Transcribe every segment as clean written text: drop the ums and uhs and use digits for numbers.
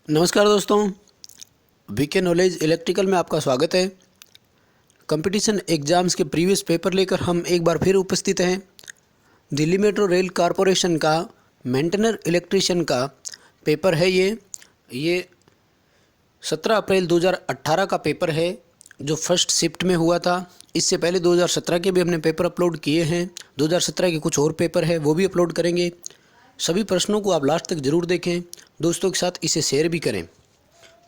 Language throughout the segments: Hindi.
नमस्कार दोस्तों, वीके नॉलेज इलेक्ट्रिकल में आपका स्वागत है। कंपटीशन एग्ज़ाम्स के प्रीवियस पेपर लेकर हम एक बार फिर उपस्थित हैं। दिल्ली मेट्रो रेल कॉरपोरेशन का मेंटेनर इलेक्ट्रीशियन का पेपर है। ये 17 अप्रैल 2018 का पेपर है जो फर्स्ट शिफ्ट में हुआ था। इससे पहले 2017 के भी हमने पेपर अपलोड किए हैं। 2017 के कुछ और पेपर है वो भी अपलोड करेंगे। सभी प्रश्नों को आप लास्ट तक ज़रूर देखें, दोस्तों के साथ इसे शेयर भी करें।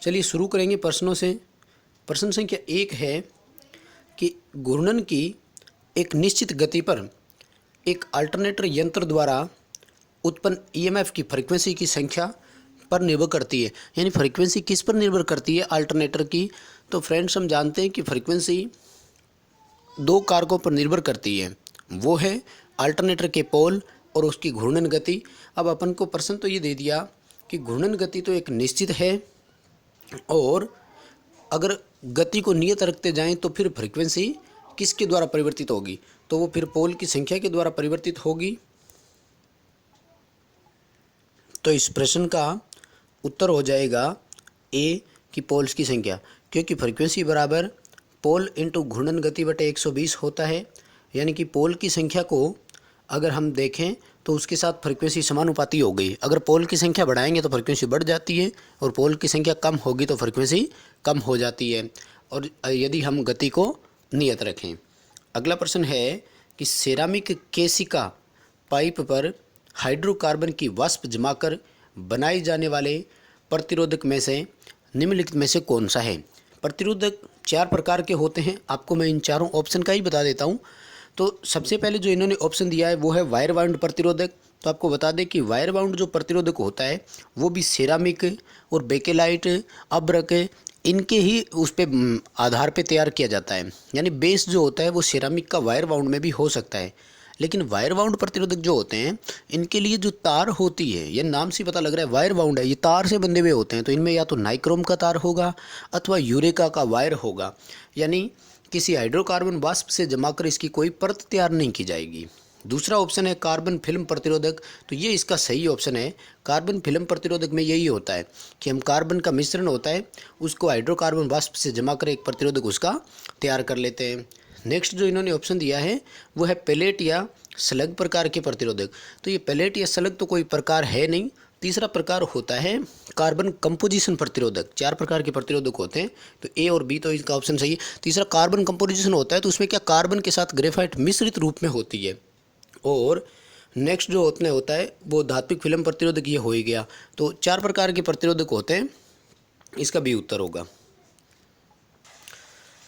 चलिए शुरू करेंगे प्रश्नों से। प्रश्न संख्या 1 है कि घूर्णन की एक निश्चित गति पर एक अल्टरनेटर यंत्र द्वारा उत्पन्न ईएमएफ की फ्रीक्वेंसी की संख्या पर निर्भर करती है। यानी फ्रीक्वेंसी किस पर निर्भर करती है? अल्टरनेटर की। तो फ्रेंड्स, हम जानते हैं कि फ्रीक्वेंसी दो कारकों पर निर्भर करती है, वो है अल्टरनेटर के पोल और उसकी घूर्णन गति। अब अपन को प्रश्न तो ये दे दिया कि घूर्णन गति तो एक निश्चित है और अगर गति को नियत रखते जाएं तो फिर फ्रीक्वेंसी किसके द्वारा परिवर्तित होगी? तो वो फिर पोल की संख्या के द्वारा परिवर्तित होगी। तो इस प्रश्न का उत्तर हो जाएगा ए की पोल्स की संख्या, क्योंकि फ्रीक्वेंसी बराबर पोल इंटू घूर्णन गति बटे 120 होता है। यानी कि पोल की संख्या को अगर हम देखें तो उसके साथ फ्रीक्वेंसी समानुपाती हो गई। अगर पोल की संख्या बढ़ाएंगे तो फ्रीक्वेंसी बढ़ जाती है और पोल की संख्या कम होगी तो फ्रीक्वेंसी कम हो जाती है, और यदि हम गति को नियत रखें। अगला प्रश्न है कि सेरामिक केशिका पाइप पर हाइड्रोकार्बन की वाष्प जमाकर बनाए जाने वाले प्रतिरोधक में से निम्नलिखित में से कौन सा है? प्रतिरोधक 4 प्रकार के होते हैं। आपको मैं इन चारों ऑप्शन का ही बता देता हूँ। तो सबसे पहले जो इन्होंने ऑप्शन दिया है वो है वायर बाउंड प्रतिरोधक। तो आपको बता दें कि वायर बाउंड जो प्रतिरोधक होता है वो भी सेरामिक और बेकेलाइट, अब्रक, इनके ही उस पे आधार पे तैयार किया जाता है। यानी बेस जो होता है वो सेरामिक का वायर बाउंड में भी हो सकता है। लेकिन वायर बाउंड प्रतिरोधक जो होते हैं इनके लिए जो तार होती है, ये नाम से पता लग रहा है वायर बाउंड है, ये तार से बंधे हुए होते हैं। तो इनमें या तो नाइक्रोम का तार होगा अथवा यूरेका का वायर होगा। यानी किसी हाइड्रोकार्बन वाष्प से जमाकर इसकी कोई परत तैयार नहीं की जाएगी। दूसरा ऑप्शन है कार्बन फिल्म प्रतिरोधक। तो ये इसका सही ऑप्शन है। कार्बन फिल्म प्रतिरोधक में यही होता है कि हम कार्बन का मिश्रण होता है उसको हाइड्रोकार्बन वाष्प से जमाकर एक प्रतिरोधक उसका तैयार कर लेते हैं। नेक्स्ट जो इन्होंने ऑप्शन दिया है वो है पेलेट या स्लग प्रकार के प्रतिरोधक। तो ये पेलेट या स्लग तो कोई प्रकार है नहीं। तीसरा प्रकार होता है कार्बन कंपोजिशन प्रतिरोधक। 4 प्रकार के प्रतिरोधक होते हैं, तो ए और बी तो इसका ऑप्शन सही है। तीसरा कार्बन कंपोजिशन होता है, तो उसमें क्या कार्बन के साथ ग्रेफाइट मिश्रित रूप में होती है। और नेक्स्ट जो होता है वो धात्विक फिल्म प्रतिरोधक, ये हो ही गया। तो 4 प्रकार के प्रतिरोधक होते हैं, इसका बी उत्तर होगा।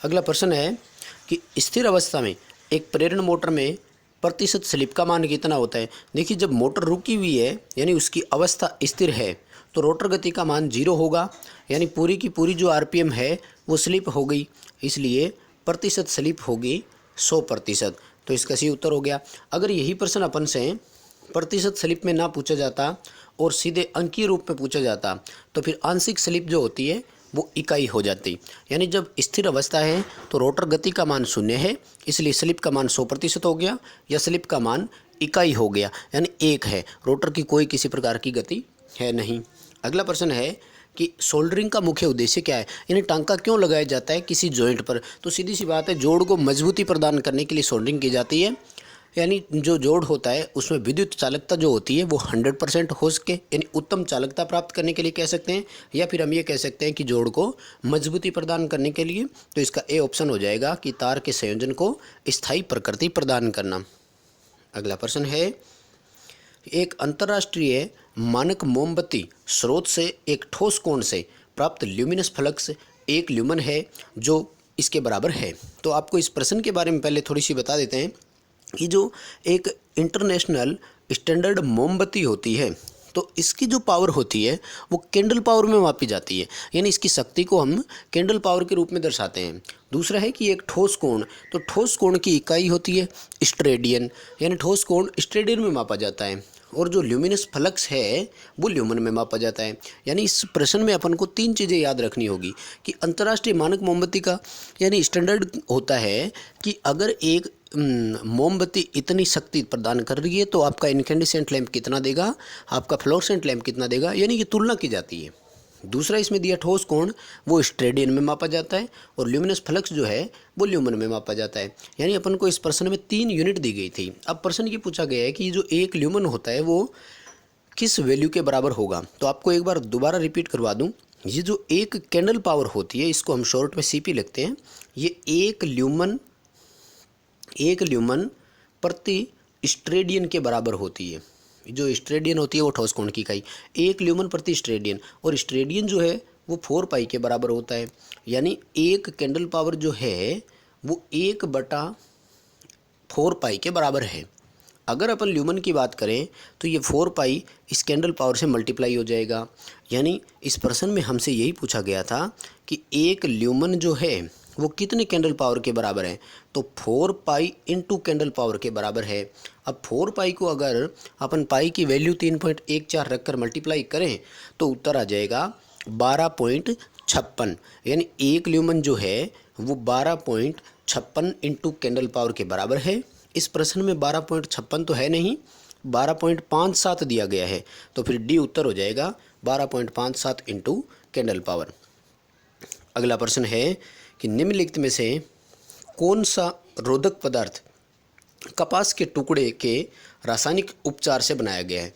अगला प्रश्न है कि स्थिर अवस्था में एक प्रेरण मोटर में प्रतिशत स्लिप का मान कितना होता है? देखिए, जब मोटर रुकी हुई है यानी उसकी अवस्था स्थिर है तो रोटर गति का मान 0 होगा। यानी पूरी की पूरी जो आरपीएम है वो स्लिप हो गई, इसलिए प्रतिशत स्लिप होगी 100%। तो इसका सही उत्तर हो गया। अगर यही प्रश्न अपन से प्रतिशत स्लिप में ना पूछा जाता और सीधे अंकीय रूप में पूछा जाता तो फिर आंशिक स्लिप जो होती है वो इकाई हो जाती। यानी जब स्थिर अवस्था है तो रोटर गति का मान 0 है, इसलिए स्लिप का मान 100% हो गया, या स्लिप का मान इकाई हो गया यानी 1 है। रोटर की कोई किसी प्रकार की गति है नहीं। अगला प्रश्न है कि सोल्डरिंग का मुख्य उद्देश्य क्या है? यानी टांका क्यों लगाया जाता है किसी जॉइंट पर? तो सीधी सी बात है, जोड़ को मजबूती प्रदान करने के लिए सोल्डरिंग की जाती है। यानी जो जोड़ होता है उसमें विद्युत चालकता जो होती है वो 100% हो सके, यानी उत्तम चालकता प्राप्त करने के लिए कह सकते हैं, या फिर हम ये कह सकते हैं कि जोड़ को मजबूती प्रदान करने के लिए। तो इसका ए ऑप्शन हो जाएगा कि तार के संयोजन को स्थायी प्रकृति प्रदान करना। अगला प्रश्न है, एक अंतर्राष्ट्रीय मानक मोमबत्ती स्रोत से एक ठोस कोण से प्राप्त ल्यूमिनस फ्लक्स 1 ल्यूमन है जो इसके बराबर है। तो आपको इस प्रश्न के बारे में पहले थोड़ी सी बता देते हैं कि जो एक इंटरनेशनल स्टैंडर्ड मोमबत्ती होती है तो इसकी जो पावर होती है वो कैंडल पावर में मापी जाती है। यानी इसकी शक्ति को हम कैंडल पावर के रूप में दर्शाते हैं। दूसरा है कि एक ठोस कोण, तो ठोस कोण की इकाई होती है स्ट्रेडियन, यानी ठोस कोण स्ट्रेडियन में मापा जाता है। और जो ल्यूमिनस फ्लक्स है वो ल्यूमन में मापा जाता है। यानी इस प्रश्न में अपन को 3 चीज़ें याद रखनी होगी कि अंतर्राष्ट्रीय मानक मोमबत्ती का यानी स्टैंडर्ड होता है कि अगर एक मोमबत्ती इतनी शक्ति प्रदान कर रही है तो आपका इनकेंडेसेंट लैंप कितना देगा, आपका फ्लोरेसेंट लैंप कितना देगा, यानी कि तुलना की जाती है। दूसरा इसमें दिया ठोस कोण वो स्ट्रेडियन में मापा जाता है और ल्यूमिनस फ्लक्स जो है वो ल्यूमन में मापा जाता है। यानी अपन को इस प्रश्न में 3 यूनिट दी गई थी। अब प्रश्न ये पूछा गया है कि जो एक ल्यूमन होता है वो किस वैल्यू के बराबर होगा। तो आपको एक बार दोबारा रिपीट करवा दूं, ये जो एक कैंडल पावर होती है इसको हम शॉर्ट में सीपी लिखते हैं। ये एक ल्यूमन प्रति स्ट्रेडियन के बराबर होती है। जो स्ट्रेडियन होती है वो ठोस कोण की इकाई, एक ल्यूमन प्रति स्ट्रेडियन, और स्ट्रेडियन जो है वो 4 पाई के बराबर होता है। यानी एक कैंडल पावर जो है वो 1/4 पाई के बराबर है। अगर अपन ल्यूमन की बात करें तो ये 4 पाई इस कैंडल पावर से मल्टीप्लाई हो जाएगा। यानी इस प्रश्न में हमसे यही पूछा गया था कि एक ल्यूमन जो है वो कितने कैंडल पावर के बराबर है, तो 4 पाई इंटू कैंडल पावर के बराबर है। अब 4 पाई को अगर अपन पाई की वैल्यू 3.14 रखकर मल्टीप्लाई करें तो उत्तर आ जाएगा 12.56। यानी एक ल्यूमन जो है वो 12.56 इंटू कैंडल पावर के बराबर है। इस प्रश्न में 12.56 तो है नहीं, 12.57 दिया गया है, तो फिर डी उत्तर हो जाएगा 12.57 इंटू कैंडल पावर। अगला प्रश्न है कि निम्नलिखित में से कौन सा रोधक पदार्थ कपास के टुकड़े के रासायनिक उपचार से बनाया गया है।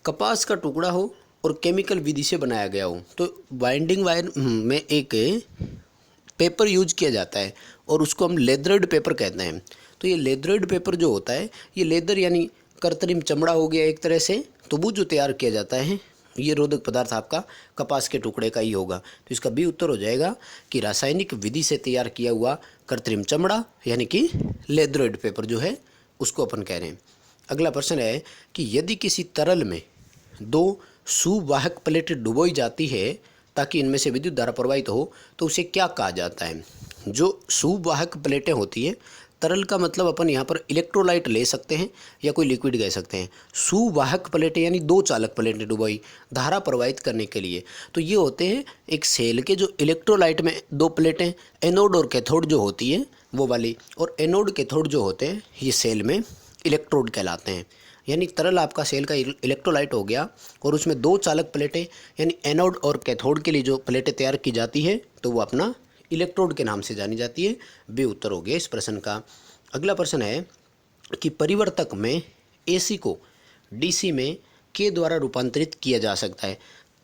कपास का टुकड़ा हो और केमिकल विधि से बनाया गया हो तो बाइंडिंग वायर में एक पेपर यूज किया जाता है और उसको हम लेदर्ड पेपर कहते हैं। तो ये लेदर्ड पेपर जो होता है, ये लेदर यानी कृत्रिम चमड़ा हो गया एक तरह से, तो वो जो तैयार किया जाता है ये रोधक पदार्थ आपका कपास के टुकड़े का ही होगा। तो इसका बी उत्तर हो जाएगा कि रासायनिक विधि से तैयार किया हुआ कृत्रिम चमड़ा यानी कि लेदर्ड पेपर जो है उसको अपन कह रहे हैं। अगला प्रश्न है कि यदि किसी तरल में 2 सुवाहक प्लेटें डुबोई जाती है ताकि इनमें से विद्युत धारा प्रवाहित हो तो उसे क्या कहा जाता है। जो सुवाहक प्लेटें होती है, तरल का मतलब अपन यहाँ पर इलेक्ट्रोलाइट ले सकते हैं या कोई लिक्विड कह सकते हैं। सुवाहक प्लेटें यानी 2 चालक प्लेटें डुबोई धारा प्रवाहित करने के लिए, तो ये होते हैं एक सेल के जो इलेक्ट्रोलाइट में 2 प्लेटें, एनोड और कैथोड जो होती है वो वाली, और एनोड कैथोड जो होते हैं ये सेल में इलेक्ट्रोड कहलाते हैं। यानी तरल आपका सेल का इलेक्ट्रोलाइट हो गया और उसमें 2 चालक प्लेटें यानी एनोड और कैथोड के लिए जो प्लेटें तैयार की जाती है तो वो अपना इलेक्ट्रोड के नाम से जानी जाती है। बे उत्तर हो गया इस प्रश्न का। अगला प्रश्न है कि परिवर्तक में एसी को डीसी में के द्वारा रूपांतरित किया जा सकता है।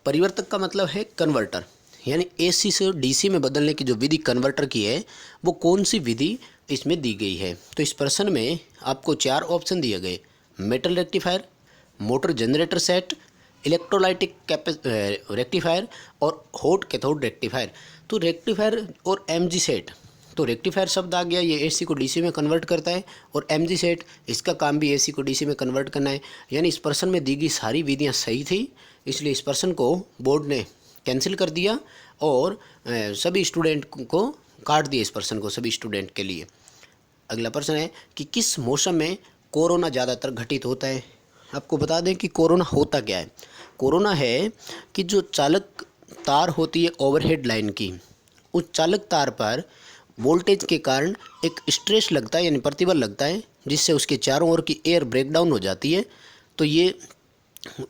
परिवर्तक का मतलब है कन्वर्टर, यानी एसी से डीसी में बदलने की जो विधि कन्वर्टर की है वो कौन सी विधि इसमें दी गई है। तो इस प्रश्न में आपको 4 ऑप्शन दिए गए, metal rectifier, motor generator set, electrolytic rectifier और हॉट कैथोड रेक्टिफायर। तो रेक्टिफायर और एमजी सेट, तो रेक्टिफायर शब्द आ गया, ये एसी को डीसी में कन्वर्ट करता है, और एमजी सेट इसका काम भी एसी को डीसी में कन्वर्ट करना है। यानी इस प्रश्न में दी गई सारी विधियां सही थी, इसलिए इस प्रश्न को बोर्ड ने कैंसिल कर दिया और सभी स्टूडेंट को काट दिया इस प्रश्न को सभी स्टूडेंट के लिए। अगला प्रश्न है कि किस मौसम में कोरोना ज़्यादातर घटित होता है। आपको बता दें कि कोरोना होता क्या है। कोरोना है कि जो चालक तार होती है ओवरहेड लाइन की, उस चालक तार पर वोल्टेज के कारण एक स्ट्रेस लगता है यानी प्रतिबल लगता है, जिससे उसके चारों ओर की एयर ब्रेकडाउन हो जाती है। तो ये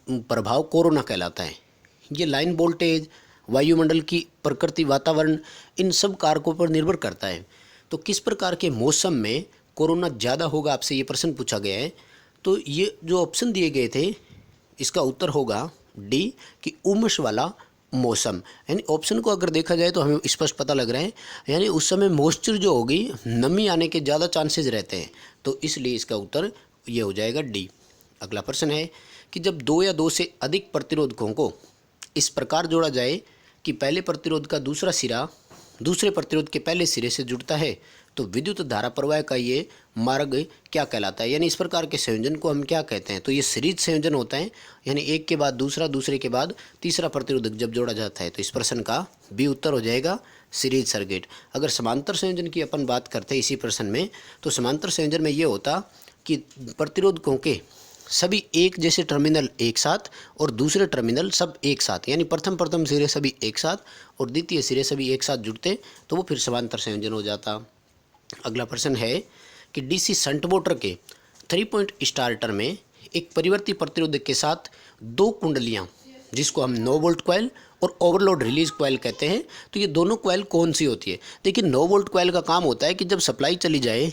प्रभाव कोरोना कहलाता है। ये लाइन वोल्टेज, वायुमंडल की प्रकृति, वातावरण, इन सब कारकों पर निर्भर करता है। तो किस प्रकार के मौसम में कोरोना ज़्यादा होगा, आपसे ये प्रश्न पूछा गया है। तो ये जो ऑप्शन दिए गए थे इसका उत्तर होगा डी कि उमस वाला मौसम। यानी ऑप्शन को अगर देखा जाए तो हमें स्पष्ट पता लग रहा है, यानी उस समय मॉइस्चर जो होगी, नमी आने के ज़्यादा चांसेस रहते हैं, तो इसलिए इसका उत्तर ये हो जाएगा डी। अगला प्रश्न है कि जब 2 या 2 से अधिक प्रतिरोधकों को इस प्रकार जोड़ा जाए कि पहले प्रतिरोध का दूसरा सिरा दूसरे प्रतिरोध के पहले सिरे से जुड़ता है तो विद्युत धारा प्रवाह का ये मार्ग क्या कहलाता है। यानी इस प्रकार के संयोजन को हम क्या कहते हैं, तो ये सीरीज संयोजन होता है। यानी एक के बाद दूसरा, दूसरे के बाद तीसरा प्रतिरोधक जब जोड़ा जाता है तो इस प्रश्न का बी उत्तर हो जाएगा सीरीज सर्किट। अगर समांतर संयोजन की अपन बात करते हैं इसी प्रश्न में, तो समांतर संयोजन में ये होता कि प्रतिरोधकों के सभी एक जैसे टर्मिनल एक साथ और दूसरे टर्मिनल सब एक साथ, यानी प्रथम सिरे सभी एक साथ और द्वितीय सिरे सभी एक साथ जुड़ते तो वो फिर समांतर संयोजन हो जाता। अगला प्रश्न है कि डीसी शंट मोटर के 3 पॉइंट स्टार्टर में एक परिवर्ती प्रतिरोधक के साथ 2 कुंडलियां जिसको हम नो वोल्ट कॉइल और ओवरलोड रिलीज कॉइल कहते हैं। तो ये दोनों कॉइल कौन सी होती है? देखिए, नो वोल्ट कॉइल का काम होता है कि जब सप्लाई चली जाए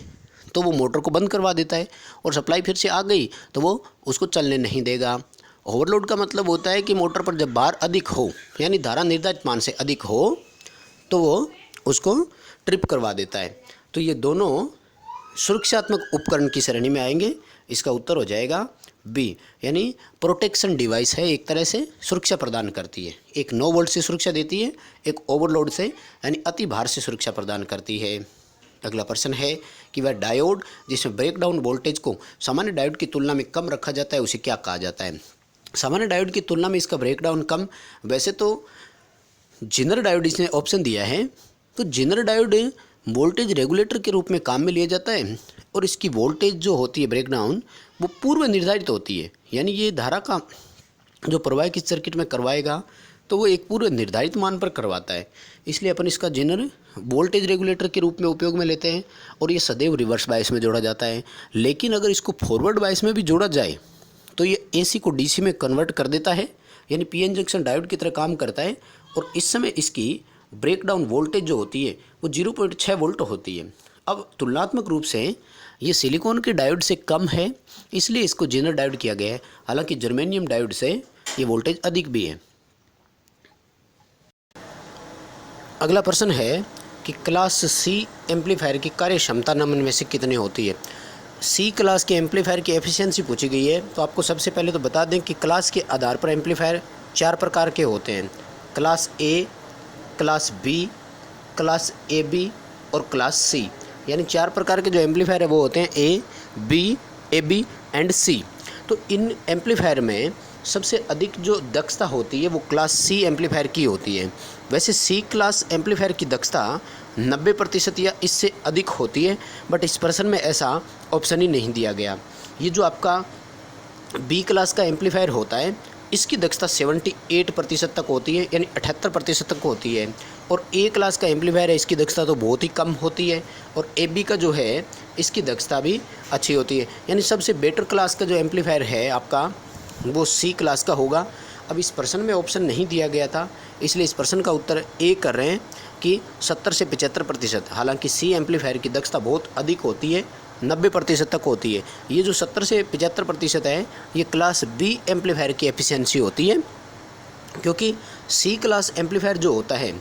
तो वो मोटर को बंद करवा देता है, और सप्लाई फिर से आ गई तो वो उसको चलने नहीं देगा। ओवरलोड का मतलब होता है कि मोटर पर जब भार अधिक हो, यानी धारा निर्धारित मान से अधिक हो, तो वो उसको ट्रिप करवा देता है। तो ये दोनों सुरक्षात्मक उपकरण की श्रेणी में आएंगे। इसका उत्तर हो जाएगा बी, यानी प्रोटेक्शन डिवाइस है, एक तरह से सुरक्षा प्रदान करती है। एक नो वोल्ट से सुरक्षा देती है, एक ओवरलोड से यानी अति भार से सुरक्षा प्रदान करती है। अगला प्रश्न है कि वह डायोड जिसमें ब्रेकडाउन वोल्टेज को सामान्य डायोड की तुलना में कम रखा जाता है, उसे क्या कहा जाता है? सामान्य डायोड की तुलना में इसका ब्रेकडाउन कम, वैसे तो जेनर डायोड इसने ऑप्शन दिया है, तो जेनर डायोड वोल्टेज रेगुलेटर के रूप में काम में लिया जाता है, और इसकी वोल्टेज जो होती है ब्रेकडाउन वो पूर्व निर्धारित होती है, यानी ये धारा का जो प्रवाह किस सर्किट में करवाएगा तो वो एक पूर्व निर्धारित मान पर करवाता है, इसलिए अपन इसका जेनर वोल्टेज रेगुलेटर के रूप में उपयोग में लेते हैं। और ये सदैव रिवर्स बायस में जोड़ा जाता है, लेकिन अगर इसको फॉरवर्ड बायस में भी जोड़ा जाए तो ये एसी को डीसी में कन्वर्ट कर देता है, यानी पीएन जंक्शन डायोड की तरह काम करता है। और इस समय इसकी ब्रेकडाउन वोल्टेज जो होती है वो 0.6 वोल्ट होती है। अब तुलनात्मक रूप से ये सिलिकॉन के डायोड से कम है, इसलिए इसको जेनर डायोड किया गया है, हालांकि जर्मेनियम डायोड से ये वोल्टेज अधिक भी है। अगला प्रश्न है कि क्लास सी एम्पलीफायर की कार्य क्षमता निम्न में से कितनी होती है? सी क्लास के एम्पलीफायर की एफिशिएंसी पूछी गई है। तो आपको सबसे पहले तो बता दें कि क्लास के आधार पर एम्पलीफायर 4 प्रकार के होते हैं: class A, class B, class A B और क्लास सी। यानी 4 प्रकार के जो एम्पलीफायर है वो होते हैं ए, बी, ए बी एंड सी। तो इन एम्पलीफायर में सबसे अधिक जो दक्षता होती है वो क्लास सी एम्पलीफायर की होती है। वैसे सी क्लास एम्पलीफायर की दक्षता 90% या इससे अधिक होती है, बट इस प्रश्न में ऐसा ऑप्शन ही नहीं दिया गया। ये जो आपका बी क्लास का एम्पलीफायर होता है इसकी दक्षता 78% तक होती है, यानी 78% तक होती है। और ए क्लास का एम्पलीफायर है, इसकी दक्षता तो बहुत ही कम होती है। और ए बी का जो है इसकी दक्षता भी अच्छी होती है, यानी सबसे बेटर क्लास का जो एम्पलीफायर है आपका वो सी क्लास का होगा। अब इस प्रश्न में ऑप्शन नहीं दिया गया था, इसलिए इस प्रश्न का उत्तर ए कर रहे हैं कि 70 से 75%। हालांकि सी एम्पलीफायर की दक्षता बहुत अधिक होती है, 90% तक होती है। ये जो 70 से 75% है ये क्लास बी एम्पलीफायर की एफिशिएंसी होती है, क्योंकि सी क्लास एम्पलीफायर जो होता है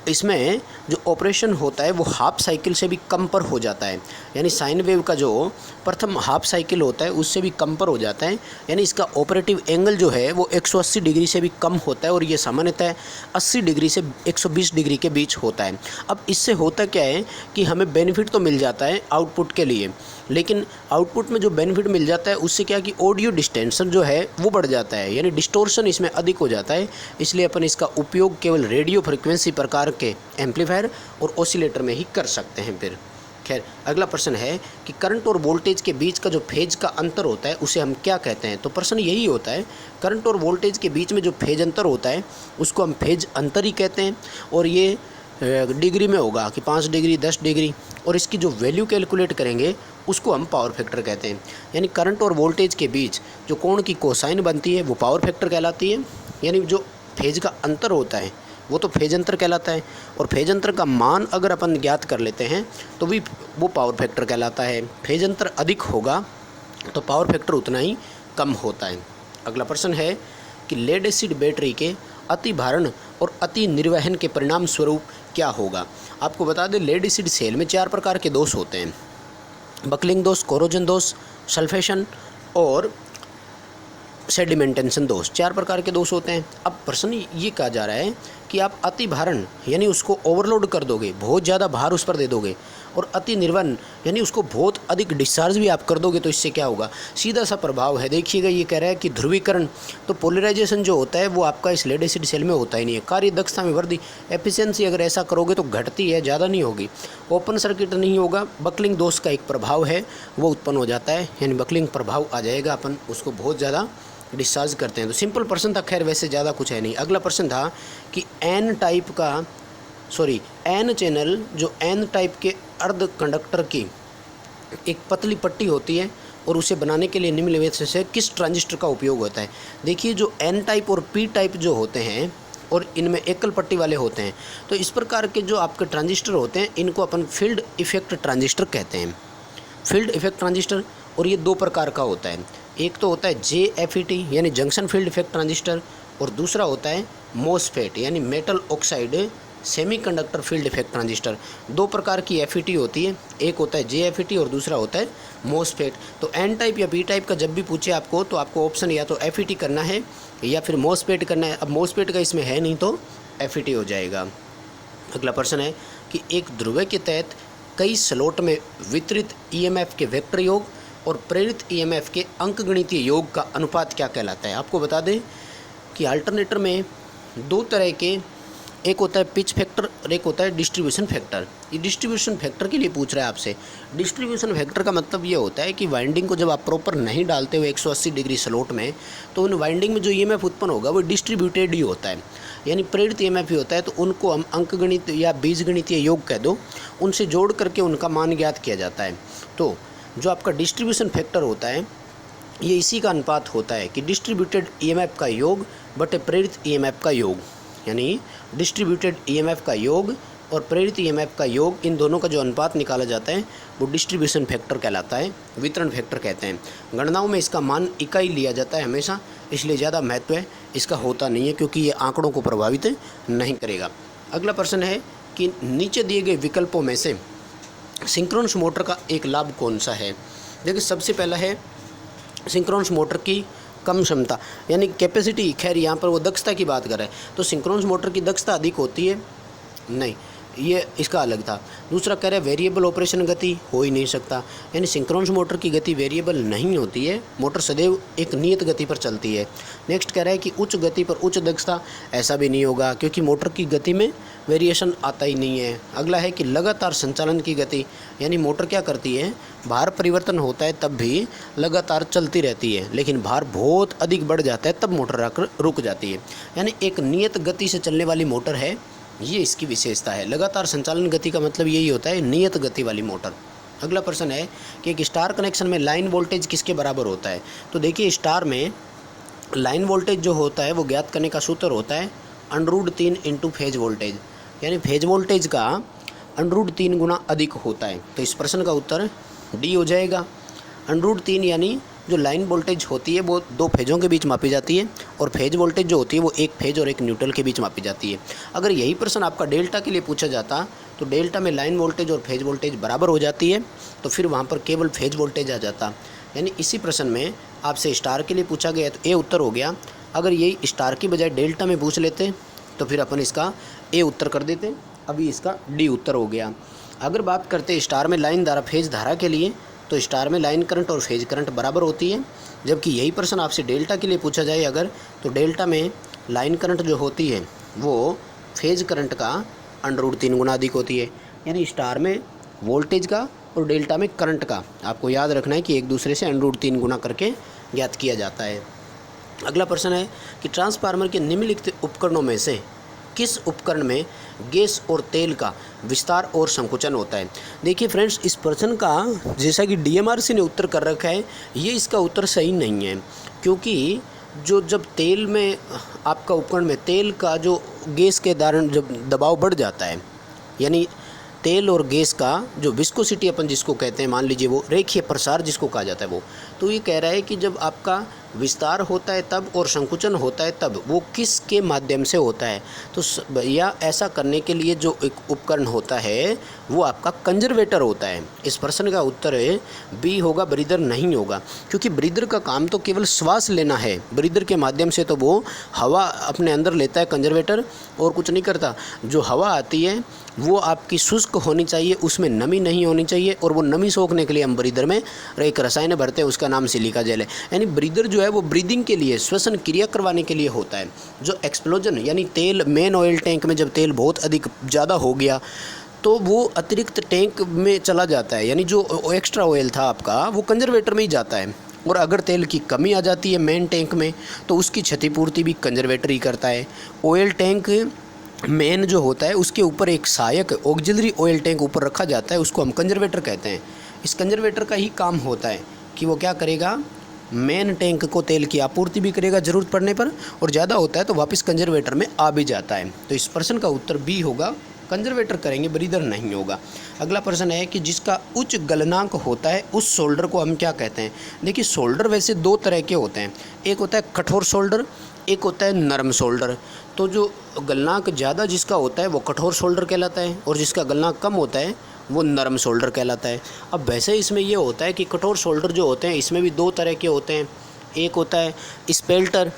इसमें जो ऑपरेशन होता है वो हाफ साइकिल से भी कम पर हो जाता है, यानी साइन वेव का जो प्रथम हाफ साइकिल होता है उससे भी कम पर हो जाता है। यानी इसका ऑपरेटिव एंगल जो है वो 180 डिग्री से भी कम होता है, और ये सामान्यतः 80 डिग्री से 120 डिग्री के बीच होता है। अब इससे होता क्या है कि हमें बेनिफिट तो मिल जाता है आउटपुट के लिए, लेकिन आउटपुट में जो बेनिफिट मिल जाता है उससे क्या कि ऑडियो डिस्टेंशन जो है वो बढ़ जाता है, यानी डिस्टोर्शन इसमें अधिक हो जाता है। इसलिए अपन इसका उपयोग केवल रेडियो फ्रिक्वेंसी प्रकार के एम्पलीफायर और ऑसिलेटर में ही कर सकते हैं। फिर खैर अगला प्रश्न है कि करंट और वोल्टेज के बीच का जो फेज का अंतर होता है उसे हम क्या कहते हैं? तो प्रश्न यही होता है, करंट और वोल्टेज के बीच में जो फेज अंतर होता है उसको हम फेज अंतर ही कहते हैं। और ये डिग्री में होगा कि 5 डिग्री 10 डिग्री, और इसकी जो वैल्यू कैलकुलेट करेंगे उसको हम पावर फैक्टर कहते हैं। यानी करंट और वोल्टेज के बीच जो कोण की कोसाइन बनती है वो पावर फैक्टर कहलाती है, यानी जो फेज का अंतर होता है वो तो फेज अंतर कहलाता है। और फेज अंतर का मान अगर अपन ज्ञात कर लेते हैं तो भी वो पावर फैक्टर कहलाता है। फेज अंतर अधिक होगा तो पावर फैक्टर उतना ही कम होता है। अगला प्रश्न है कि लेड एसिड बैटरी के अति भारण और अति निर्वहन के परिणाम स्वरूप क्या होगा? आपको बता दें लेड एसिड सेल में 4 प्रकार के दोष होते हैं: बकलिंग दोष, कोरोजन दोष, सल्फेशन और सेडिमेंटेशन दोष। 4 प्रकार के दोष होते हैं। अब प्रश्न ये कहा जा रहा है कि आप अति भारण यानी उसको ओवरलोड कर दोगे, बहुत ज़्यादा भार उस पर दे दोगे, और अति निर्वन यानी उसको बहुत अधिक डिस्चार्ज भी आप कर दोगे, तो इससे क्या होगा? सीधा सा प्रभाव है। देखिएगा ये कह रहा है कि ध्रुवीकरण, तो पोलराइजेशन जो होता है वो आपका इस लेड एसिड सेल में होता ही नहीं है। कार्य दक्षता में वृद्धि, एफिशिएंसी अगर ऐसा करोगे तो घटती है, ज़्यादा नहीं होगी। ओपन सर्किट नहीं होगा। बकलिंग दोष का एक प्रभाव है वो उत्पन्न हो जाता है, यानी बकलिंग प्रभाव आ जाएगा, अपन उसको बहुत ज़्यादा डिस्चार्ज करते हैं। तो सिंपल प्रश्न था, खैर वैसे ज़्यादा कुछ है नहीं। अगला प्रश्न था कि एन चैनल जो एन टाइप के अर्ध कंडक्टर की एक पतली पट्टी होती है और उसे बनाने के लिए निम्नलिखित से किस ट्रांजिस्टर का उपयोग होता है। देखिए जो एन टाइप और पी टाइप जो होते हैं और इनमें एकल पट्टी वाले होते हैं, तो इस प्रकार के जो आपके ट्रांजिस्टर होते हैं इनको अपन फील्ड इफेक्ट ट्रांजिस्टर कहते हैं। फील्ड इफेक्ट ट्रांजिस्टर, और ये दो प्रकार का होता है। एक तो होता है JFET यानी जंक्शन फील्ड इफेक्ट ट्रांजिस्टर, और दूसरा होता है MOSFET यानी metal oxide semiconductor field effect transistor. दो प्रकार की FET होती है, एक होता है JFET और दूसरा होता है MOSFET। तो एन टाइप या पी टाइप का जब भी पूछे आपको तो आपको ऑप्शन या तो FET करना है या फिर MOSFET करना है। अब MOSFET का इसमें है नहीं तो FET हो जाएगा। अगला प्रश्न है कि एक ध्रुव के तहत कई स्लॉट में वितरित EMF के वेक्टर योग और प्रेरित EMF के अंकगणितीय योग का अनुपात क्या कहलाता है। आपको बता दें कि अल्टरनेटर में दो तरह के, एक होता है पिच फैक्टर और एक होता है डिस्ट्रीब्यूशन फैक्टर। ये डिस्ट्रीब्यूशन फैक्टर के लिए पूछ रहा है आपसे। डिस्ट्रीब्यूशन फैक्टर का मतलब ये होता है कि वाइंडिंग को जब आप प्रॉपर नहीं डालते हो 180 डिग्री स्लॉट में, तो उन वाइंडिंग में जो EMF उत्पन्न होगा वो डिस्ट्रीब्यूटेड ही होता है, यानी प्रेरित EMF ही होता है। तो उनको हम अंकगणित या बीजगणितीय योग कह दो, उनसे जोड़ करके उनका मान ज्ञात किया जाता है। तो जो आपका डिस्ट्रीब्यूशन फैक्टर होता है ये इसी का अनुपात होता है कि डिस्ट्रीब्यूटेड EMF का योग बटे प्रेरित EMF का योग, यानी डिस्ट्रीब्यूटेड EMF का योग और प्रेरित EMF का योग, इन दोनों का जो अनुपात निकाला जाता है वो डिस्ट्रीब्यूशन फैक्टर कहलाता है, वितरण फैक्टर कहते हैं। गणनाओं में इसका मान इकाई लिया जाता है हमेशा, इसलिए ज़्यादा महत्व है इसका होता नहीं है क्योंकि ये आंकड़ों को प्रभावित नहीं करेगा। अगला प्रश्न है कि नीचे दिए गए विकल्पों में से सिंक्रोनस मोटर का एक लाभ कौन सा है। देखिए सबसे पहला है सिंक्रोनस मोटर की कम क्षमता यानी कैपेसिटी। खैर यहाँ पर वो दक्षता की बात कर रहे हैं, तो सिंक्रोनस मोटर की दक्षता अधिक होती है, नहीं, ये इसका अलग था। दूसरा कह रहे हैं वेरिएबल ऑपरेशन गति हो ही नहीं सकता, यानी सिंक्रोनस मोटर की गति वेरिएबल नहीं होती है, मोटर सदैव एक नियत गति पर चलती है। नेक्स्ट कह रहा है कि उच्च गति पर उच्च दक्षता, ऐसा भी नहीं होगा क्योंकि मोटर की गति में वेरिएशन आता ही नहीं है। अगला है कि लगातार संचालन की गति, यानी मोटर क्या करती है, भार परिवर्तन होता है तब भी लगातार चलती रहती है, लेकिन भार बहुत अधिक बढ़ जाता है तब मोटर आकर रुक जाती है, यानी एक नियत गति से चलने वाली मोटर है, ये इसकी विशेषता है। लगातार संचालन गति का मतलब यही होता है नियत गति वाली मोटर। अगला प्रश्न है कि एक स्टार कनेक्शन में लाइन वोल्टेज किसके बराबर होता है। तो देखिए स्टार में लाइन वोल्टेज जो होता है वो ज्ञात करने का सूत्र होता है √3 इंटू फेज वोल्टेज, यानी फेज वोल्टेज का √3 गुना अधिक होता है। तो इस प्रश्न का उत्तर डी हो जाएगा। √3 यानी जो लाइन वोल्टेज होती है वो दो फेजों के बीच मापी जाती है और फेज वोल्टेज जो होती है वो एक फेज और एक न्यूट्रल के बीच मापी जाती है। अगर यही प्रश्न आपका डेल्टा के लिए पूछा जाता तो डेल्टा में लाइन वोल्टेज और फेज वोल्टेज बराबर हो जाती है, तो फिर वहाँ पर केवल फेज वोल्टेज आ जाता। यानी इसी प्रश्न में आपसे स्टार के लिए पूछा गया तो ए उत्तर हो गया। अगर यही स्टार की बजाय डेल्टा में पूछ लेते तो फिर अपन इसका ए उत्तर कर देते, अभी इसका डी उत्तर हो गया। अगर बात करते स्टार में लाइन धारा फेज धारा के लिए, तो स्टार में लाइन करंट और फेज करंट बराबर होती है, जबकि यही प्रश्न आपसे डेल्टा के लिए पूछा जाए अगर, तो डेल्टा में लाइन करंट जो होती है वो फेज करंट का √3 गुना अधिक होती है। यानी स्टार में वोल्टेज का और डेल्टा में करंट का आपको याद रखना है कि एक दूसरे से √3 गुना करके ज्ञात किया जाता है। अगला प्रश्न है कि ट्रांसफार्मर के निम्नलिखित उपकरणों में से किस उपकरण में गैस और तेल का विस्तार और संकुचन होता है। देखिए फ्रेंड्स, इस प्रश्न का जैसा कि DMRC ने उत्तर कर रखा है, ये इसका उत्तर सही नहीं है, क्योंकि जब तेल में आपका उपकरण में तेल का जो गैस के कारण जब दबाव बढ़ जाता है, यानी तेल और गैस का जो विस्कोसिटी अपन जिसको कहते हैं, मान लीजिए वो रेखीय प्रसार जिसको कहा जाता है वो, तो ये कह रहा है कि जब आपका विस्तार होता है तब और संकुचन होता है तब वो किस के माध्यम से होता है। तो या ऐसा करने के लिए जो एक उपकरण होता है वो आपका कंजर्वेटर होता है। इस प्रश्न का उत्तर बी होगा, ब्रीदर नहीं होगा, क्योंकि ब्रीदर का काम तो केवल श्वास लेना है, ब्रीदर के माध्यम से तो वो हवा अपने अंदर लेता है कंजर्वेटर, और कुछ नहीं करता। जो हवा आती है वो आपकी शुष्क होनी चाहिए, उसमें नमी नहीं होनी चाहिए, और वो नमी सोखने के लिए हम ब्रीदर में एक रसायन भरते हैं, उसका नाम सिलिका जेल है। यानी ब्रीदर जो है वो ब्रीदिंग के लिए, श्वसन क्रिया करवाने के लिए होता है। जो एक्सप्लोजन यानी तेल मेन ऑयल टैंक में जब तेल बहुत अधिक ज़्यादा हो गया तो वो अतिरिक्त टैंक में चला जाता है, यानी जो एक्स्ट्रा ऑयल था आपका वो कंजर्वेटर में ही जाता है। और अगर तेल की कमी आ जाती है मेन टैंक में तो उसकी क्षतिपूर्ति भी कंजर्वेटर ही करता है। ऑयल टैंक मेन जो होता है उसके ऊपर एक सहायक ऑक्सिलरी ऑयल टैंक ऊपर रखा जाता है, उसको हम कंजर्वेटर कहते हैं। इस कंजर्वेटर का ही काम होता है कि वो क्या करेगा, मेन टैंक को तेल की आपूर्ति भी करेगा ज़रूरत पड़ने पर, और ज़्यादा होता है तो वापस कंजर्वेटर में आ भी जाता है। तो इस प्रश्न का उत्तर बी होगा, कंजर्वेटर करेंगे, ब्रीदर नहीं होगा। अगला प्रश्न है कि जिसका उच्च गलनांक होता है उस शोल्डर को हम क्या कहते हैं। देखिए शोल्डर वैसे दो तरह के होते हैं, एक होता है कठोर शोल्डर, एक होता है नरम शोल्डर। तो जो गलनांक ज़्यादा जिसका होता है वो कठोर शोल्डर कहलाता है, और जिसका गलनांक कम होता है वो नरम शोल्डर कहलाता है। अब वैसे इसमें ये होता है कि कठोर शोल्डर जो होते हैं इसमें भी दो तरह के होते हैं, एक होता है स्पेल्टर,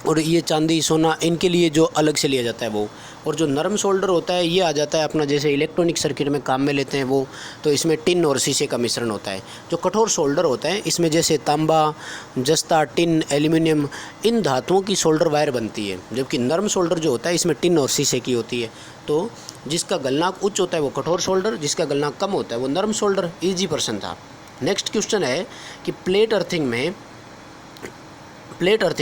और ये चांदी सोना इनके लिए जो अलग से लिया जाता है वो, और जो नरम शोल्डर होता है ये आ जाता है अपना जैसे इलेक्ट्रॉनिक सर्किट में काम में लेते हैं वो, तो इसमें टिन और शीशे का मिश्रण होता है। जो कठोर शोल्डर होता है इसमें जैसे तांबा, जस्ता, टिन, एल्यूमिनियम इन धातुओं की शोल्डर वायर बनती है, जबकि नरम शोल्डर जो होता है इसमें टिन और शीशे की होती है। तो जिसका गलनांक उच्च होता है वो कठोर शोल्डर, जिसका गलनांक कम होता है वो नरम शोल्डर। ईजी प्रश्न था। नेक्स्ट क्वेश्चन है कि प्लेट अर्थिंग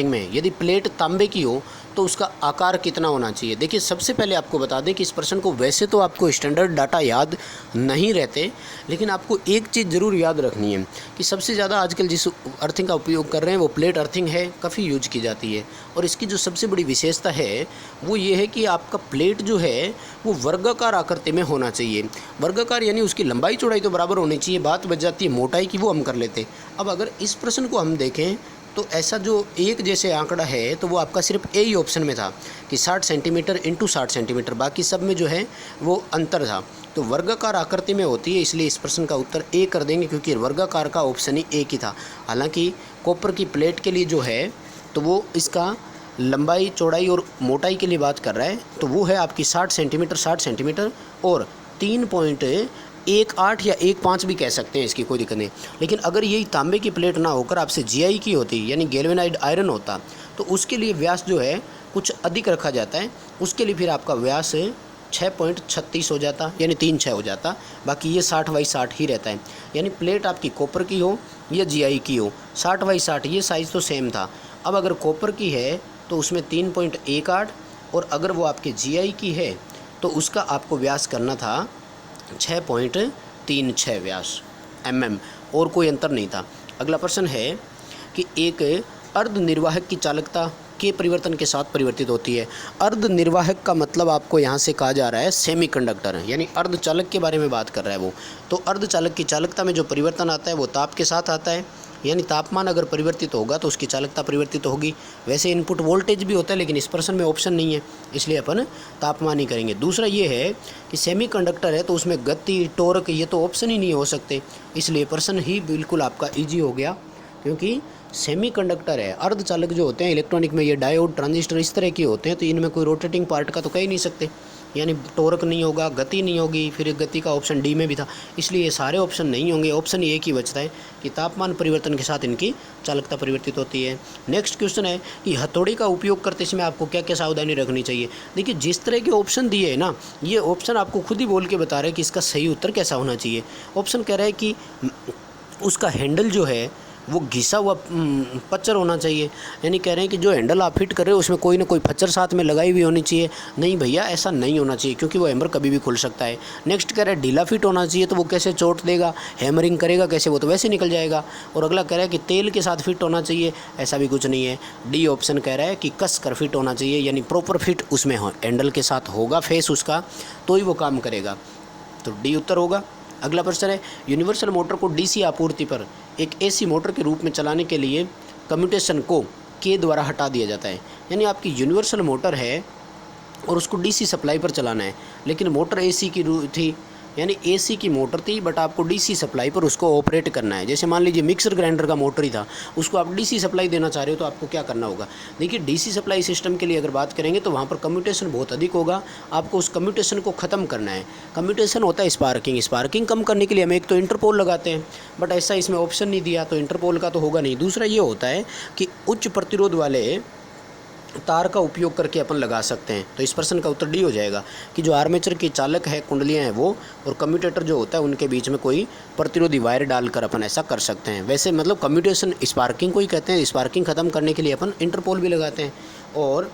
में यदि प्लेट तांबे की हो तो उसका आकार कितना होना चाहिए। देखिए सबसे पहले आपको बता दें कि इस प्रश्न को वैसे तो आपको स्टैंडर्ड डाटा याद नहीं रहते, लेकिन आपको एक चीज़ ज़रूर याद रखनी है कि सबसे ज़्यादा आजकल जिस अर्थिंग का उपयोग कर रहे हैं वो प्लेट अर्थिंग है, काफ़ी यूज की जाती है। और इसकी जो सबसे बड़ी विशेषता है वो ये है कि आपका प्लेट जो है वो वर्गाकार आकृति में होना चाहिए। वर्गाकार यानी उसकी लंबाई चौड़ाई तो बराबर होनी चाहिए, बात बच जाती है मोटाई की, वो हम कर लेते। अब अगर इस प्रश्न को हम देखें तो ऐसा जो एक जैसे आंकड़ा है तो वो आपका सिर्फ ए ही ऑप्शन में था कि 60 सेंटीमीटर इंटू 60 सेंटीमीटर, बाकी सब में जो है वो अंतर था। तो वर्गाकार आकृति में होती है, इसलिए इस प्रश्न का उत्तर ए कर देंगे, क्योंकि वर्गाकार का ऑप्शन ही एक ही था। हालांकि कॉपर की प्लेट के लिए जो है तो वो इसका लंबाई चौड़ाई और मोटाई के लिए बात कर रहा है, तो वो है आपकी 60 सेंटीमीटर और 3.18 या 1.5 भी कह सकते हैं, इसकी कोई दिक्कत नहीं। लेकिन अगर यही तांबे की प्लेट ना होकर आपसे जीआई की होती यानी गैल्वेनाइड आयरन होता तो उसके लिए व्यास जो है कुछ अधिक रखा जाता है, उसके लिए फिर आपका व्यास 6.36 हो जाता, यानी 3.6 हो जाता। बाकी ये 60/60 ही रहता है, यानी प्लेट आपकी कॉपर की हो या जीआई की हो, 60/60 ये साइज़ तो सेम था। अब अगर कॉपर की है तो उसमें 3.18, और अगर वो आपके जीआई की है तो उसका आपको व्यास करना था 6.36 व्यास mm, और कोई अंतर नहीं था। अगला प्रश्न है कि एक अर्धनिर्वाहक की चालकता के परिवर्तन के साथ परिवर्तित होती है। अर्धनिर्वाहक का मतलब आपको यहाँ से कहा जा रहा है सेमीकंडक्टर, यानी अर्धचालक के बारे में बात कर रहा है वो। तो अर्धचालक की चालकता में जो परिवर्तन आता है वो ताप के साथ आता है, यानी तापमान अगर परिवर्तित होगा तो उसकी चालकता परिवर्तित होगी। वैसे इनपुट वोल्टेज भी होता है, लेकिन इस प्रश्न में ऑप्शन नहीं है, इसलिए अपन तापमान ही करेंगे। दूसरा ये है कि सेमीकंडक्टर है तो उसमें गति, टॉर्क ये तो ऑप्शन ही नहीं हो सकते, इसलिए प्रश्न ही बिल्कुल आपका ईजी हो गया, क्योंकि सेमीकंडक्टर है। अर्धचालक जो होते हैं इलेक्ट्रॉनिक में ये डायोड, ट्रांजिस्टर इस तरह के होते हैं, तो इनमें कोई रोटेटिंग पार्ट का तो कह ही नहीं सकते, यानी टॉर्क नहीं होगा, गति नहीं होगी। फिर गति का ऑप्शन डी में भी था, इसलिए ये सारे ऑप्शन नहीं होंगे। ऑप्शन एक ही बचता है कि तापमान परिवर्तन के साथ इनकी चालकता परिवर्तित होती है। नेक्स्ट क्वेश्चन है कि हथौड़ी का उपयोग करते समय आपको क्या क्या सावधानी रखनी चाहिए। देखिए जिस तरह के ऑप्शन दिए है ना, ये ऑप्शन आपको खुद ही बोल के बता रहे हैं कि इसका सही उत्तर कैसा होना चाहिए। ऑप्शन कह रहा है कि उसका हैंडल जो है वो घिसा हुआ पच्चर होना चाहिए, यानी कह रहे हैं कि जो हैंडल आप फिट कर रहे हो उसमें कोई ना कोई पच्चर साथ में लगाई हुई होनी चाहिए। नहीं भैया, ऐसा नहीं होना चाहिए, क्योंकि वो हैमर कभी भी खुल सकता है। नेक्स्ट कह रहा है ढीला फिट होना चाहिए, तो वो कैसे चोट देगा, हैमरिंग करेगा कैसे, वो तो वैसे निकल जाएगा। और अगला कह रहा है कि तेल के साथ फिट होना चाहिए, ऐसा भी कुछ नहीं है। डी ऑप्शन कह रहा है कि कस कर फिट होना चाहिए, यानी प्रॉपर फिट उसमें हैंडल के साथ होगा फेस उसका, तो ही वो काम करेगा, तो डी उत्तर होगा। अगला प्रश्न है यूनिवर्सल मोटर को डीसी आपूर्ति पर एक एसी मोटर के रूप में चलाने के लिए कम्यूटेशन को के द्वारा हटा दिया जाता है। यानी आपकी यूनिवर्सल मोटर है और उसको डीसी सप्लाई पर चलाना है, लेकिन मोटर एसी की थी, यानी एसी की मोटर थी, बट आपको डीसी सप्लाई पर उसको ऑपरेट करना है। जैसे मान लीजिए मिक्सर ग्राइंडर का मोटर ही था, उसको आप डीसी सप्लाई देना चाह रहे हो, तो आपको क्या करना होगा। देखिए डीसी सप्लाई सिस्टम के लिए अगर बात करेंगे तो वहाँ पर कम्यूटेशन बहुत अधिक होगा, आपको उस कम्यूटेशन को ख़त्म करना है। कम्यूटेशन होता है स्पार्किंग कम करने के लिए हम एक तो इंटरपोल लगाते हैं, बट ऐसा इसमें ऑप्शन नहीं दिया, तो इंटरपोल का तो होगा नहीं। दूसरा ये होता है कि उच्च प्रतिरोध वाले तार का उपयोग करके अपन लगा सकते हैं, तो इस प्रश्न का उत्तर डी हो जाएगा कि जो आर्मेचर की चालक है, कुंडलियां हैं वो, और कम्यूटेटर जो होता है उनके बीच में कोई प्रतिरोधी वायर डालकर अपन ऐसा कर सकते हैं। वैसे मतलब कम्यूटेशन स्पार्किंग को ही कहते हैं, स्पार्किंग ख़त्म करने के लिए अपन इंटरपोल भी लगाते हैं और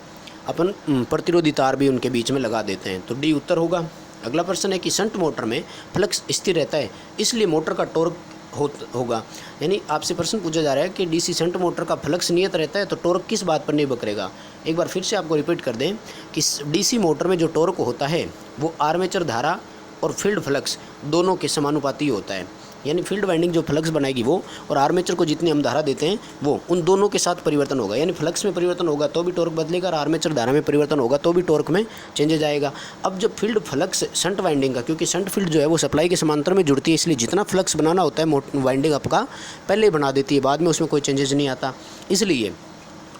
अपन प्रतिरोधी तार भी उनके बीच में लगा देते हैं, तो डी उत्तर होगा। अगला प्रश्न है कि शंट मोटर में फ्लक्स स्थिर रहता है, इसलिए मोटर का टॉर्क होगा। यानी आपसे प्रश्न पूछा जा रहा है कि डीसी शंट मोटर का फ्लक्स नियत रहता है तो टॉर्क किस बात पर निर्भर करेगा। एक बार फिर से आपको रिपीट कर दें कि डीसी मोटर में जो टॉर्क होता है वो आर्मेचर धारा और फील्ड फ्लक्स दोनों के समानुपाती होता है। यानी फील्ड वाइंडिंग जो फ्लक्स बनाएगी वो और आर्मेचर को जितनी हम धारा देते हैं वो उन दोनों के साथ परिवर्तन होगा। यानी फ्लक्स में परिवर्तन होगा तो भी टॉर्क बदलेगा और आर्मेचर धारा में परिवर्तन होगा तो भी टॉर्क में चेंजेज आएगा। अब जब फील्ड फ्लक्स शंट वाइंडिंग का, क्योंकि शंट फील्ड जो है वो सप्लाई के समांतर में जुड़ती है, इसलिए जितना फ्लक्स बनाना होता है वाइंडिंग आपका पहले बना देती है, बाद में उसमें कोई चेंजेस नहीं आता। इसलिए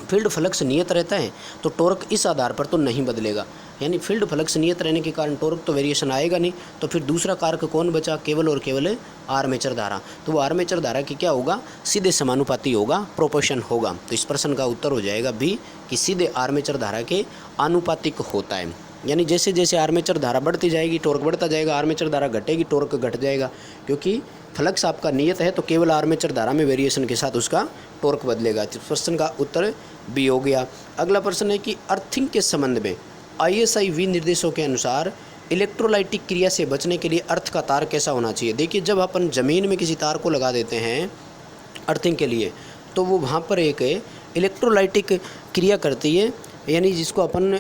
फील्ड फ्लक्स नियत रहता है तो टॉर्क इस आधार पर तो नहीं बदलेगा। यानी फील्ड फ्लक्स नियत रहने के कारण टॉर्क तो वेरिएशन आएगा नहीं। तो फिर दूसरा कारक कौन बचा? केवल और केवल आर्मेचर धारा। तो वो आर्मेचर धारा की क्या होगा? सीधे समानुपाती होगा, प्रोपोर्शन होगा। तो इस प्रश्न का उत्तर हो जाएगा बी कि सीधे आर्मेचर धारा के आनुपातिक होता है। यानी जैसे जैसे आर्मेचर धारा बढ़ती जाएगी टॉर्क बढ़ता जाएगा, आर्मेचर धारा घटेगी टॉर्क घट जाएगा। क्योंकि फ्लक्स आपका नियत है तो केवल आर्मेचर धारा में वेरिएशन के साथ उसका टॉर्क बदलेगा। तो प्रश्न का उत्तर बी हो गया। अगला प्रश्न है कि अर्थिंग के संबंध में ISI निर्देशों के अनुसार इलेक्ट्रोलाइटिक क्रिया से बचने के लिए अर्थ का तार कैसा होना चाहिए। देखिए, जब अपन ज़मीन में किसी तार को लगा देते हैं अर्थिंग के लिए तो वो वहाँ पर एक इलेक्ट्रोलाइटिक क्रिया करती है, यानी जिसको अपन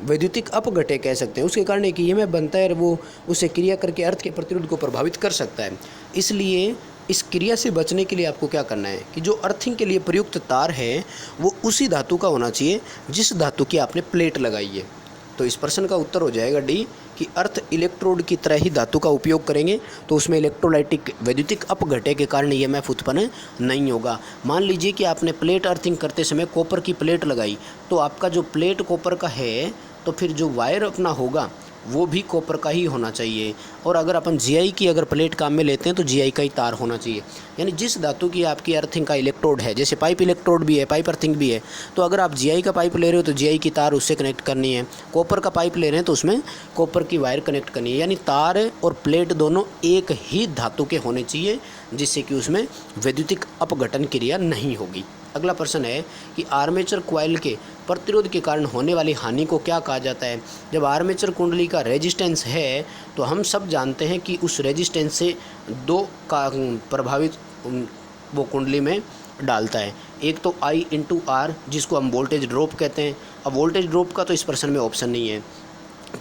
वैद्युतिक अपघटे कह सकते हैं। उसके कारण एक EMF बनता है और वो उससे क्रिया करके अर्थ के प्रतिरोध को प्रभावित कर सकता है। इसलिए इस क्रिया से बचने के लिए आपको क्या करना है कि जो अर्थिंग के लिए प्रयुक्त तार है वो उसी धातु का होना चाहिए जिस धातु की आपने प्लेट लगाई है। तो इस प्रश्न का उत्तर हो जाएगा डी कि अर्थ इलेक्ट्रोड की तरह ही धातु का उपयोग करेंगे तो उसमें इलेक्ट्रोलाइटिक वैद्युतिक अपघटे के कारण EMF उत्पन्न नहीं होगा। मान लीजिए कि आपने प्लेट अर्थिंग करते समय कॉपर की प्लेट लगाई तो आपका जो प्लेट कॉपर का है तो फिर जो वायर अपना होगा वो भी कॉपर का ही होना चाहिए। और अगर अपन GI की अगर प्लेट काम में लेते हैं तो GI का ही तार होना चाहिए। यानी जिस धातु की आपकी अर्थिंग का इलेक्ट्रोड है, जैसे पाइप इलेक्ट्रोड भी है, पाइप अर्थिंग भी है, तो अगर आप GI का पाइप ले रहे हो तो GI की तार उससे कनेक्ट करनी है। कॉपर का पाइप ले रहे हैं तो उसमें कॉपर की वायर कनेक्ट करनी है। यानी तार और प्लेट दोनों एक ही धातु के होने चाहिए जिससे कि उसमें वैद्युतिक अपघटन क्रिया नहीं होगी। अगला प्रश्न है कि आर्मेचर कॉइल के प्रतिरोध के कारण होने वाली हानि को क्या कहा जाता है। जब आर्मेचर कुंडली का रेजिस्टेंस है तो हम सब जानते हैं कि उस रेजिस्टेंस से दो का प्रभावित वो कुंडली में डालता है। एक तो I/R जिसको हम वोल्टेज ड्रॉप कहते हैं। अब वोल्टेज ड्रॉप का तो इस प्रश्न में ऑप्शन नहीं है,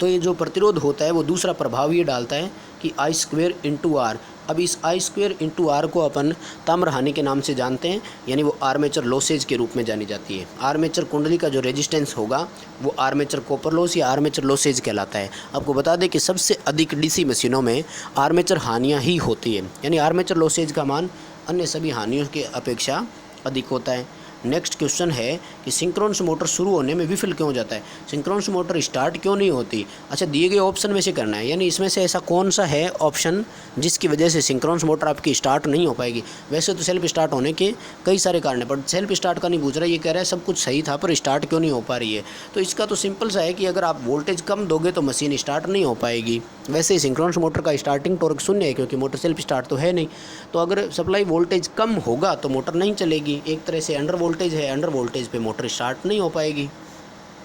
तो ये जो प्रतिरोध होता है वो दूसरा प्रभाव ये डालता है कि I²/R। अब इस I²/R को अपन ताम्र हानि के नाम से जानते हैं, यानी वो आर्मेचर लॉसेज के रूप में जानी जाती है। आर्मेचर कुंडली का जो रेजिस्टेंस होगा वो आर्मेचर कॉपर लॉस या आर्मेचर लॉसेज कहलाता है। आपको बता दें कि सबसे अधिक DC मशीनों में आर्मेचर हानियाँ ही होती है, यानी आर्मेचर लॉसेज का मान अन्य सभी हानियों के अपेक्षा अधिक होता है। नेक्स्ट क्वेश्चन है कि सिंक्रोनस मोटर शुरू होने में विफल क्यों हो जाता है। सिंक्रोनस मोटर स्टार्ट क्यों नहीं होती। अच्छा, दिए गए ऑप्शन में से करना है, यानी इसमें से ऐसा कौन सा है ऑप्शन जिसकी वजह से सिंक्रोनस मोटर आपकी स्टार्ट नहीं हो पाएगी। वैसे तो सेल्फ स्टार्ट होने के कई सारे कारण हैं, पर सेल्फ स्टार्ट का नहीं पूछ रहा, ये कह रहा है सब कुछ सही था पर स्टार्ट क्यों नहीं हो पा रही है। तो इसका तो सिंपल सा है कि अगर आप वोल्टेज कम दोगे तो मशीन स्टार्ट नहीं हो पाएगी। वैसे ही सिंक्रोनस मोटर का स्टार्टिंग टॉर्क शून्य है क्योंकि मोटर सेल्फ स्टार्ट तो है नहीं। तो अगर सप्लाई वोल्टेज कम होगा तो मोटर नहीं चलेगी। एक तरह से अंडर वोल्टेज है, अंडर वोल्टेज पे मोटर स्टार्ट नहीं हो पाएगी।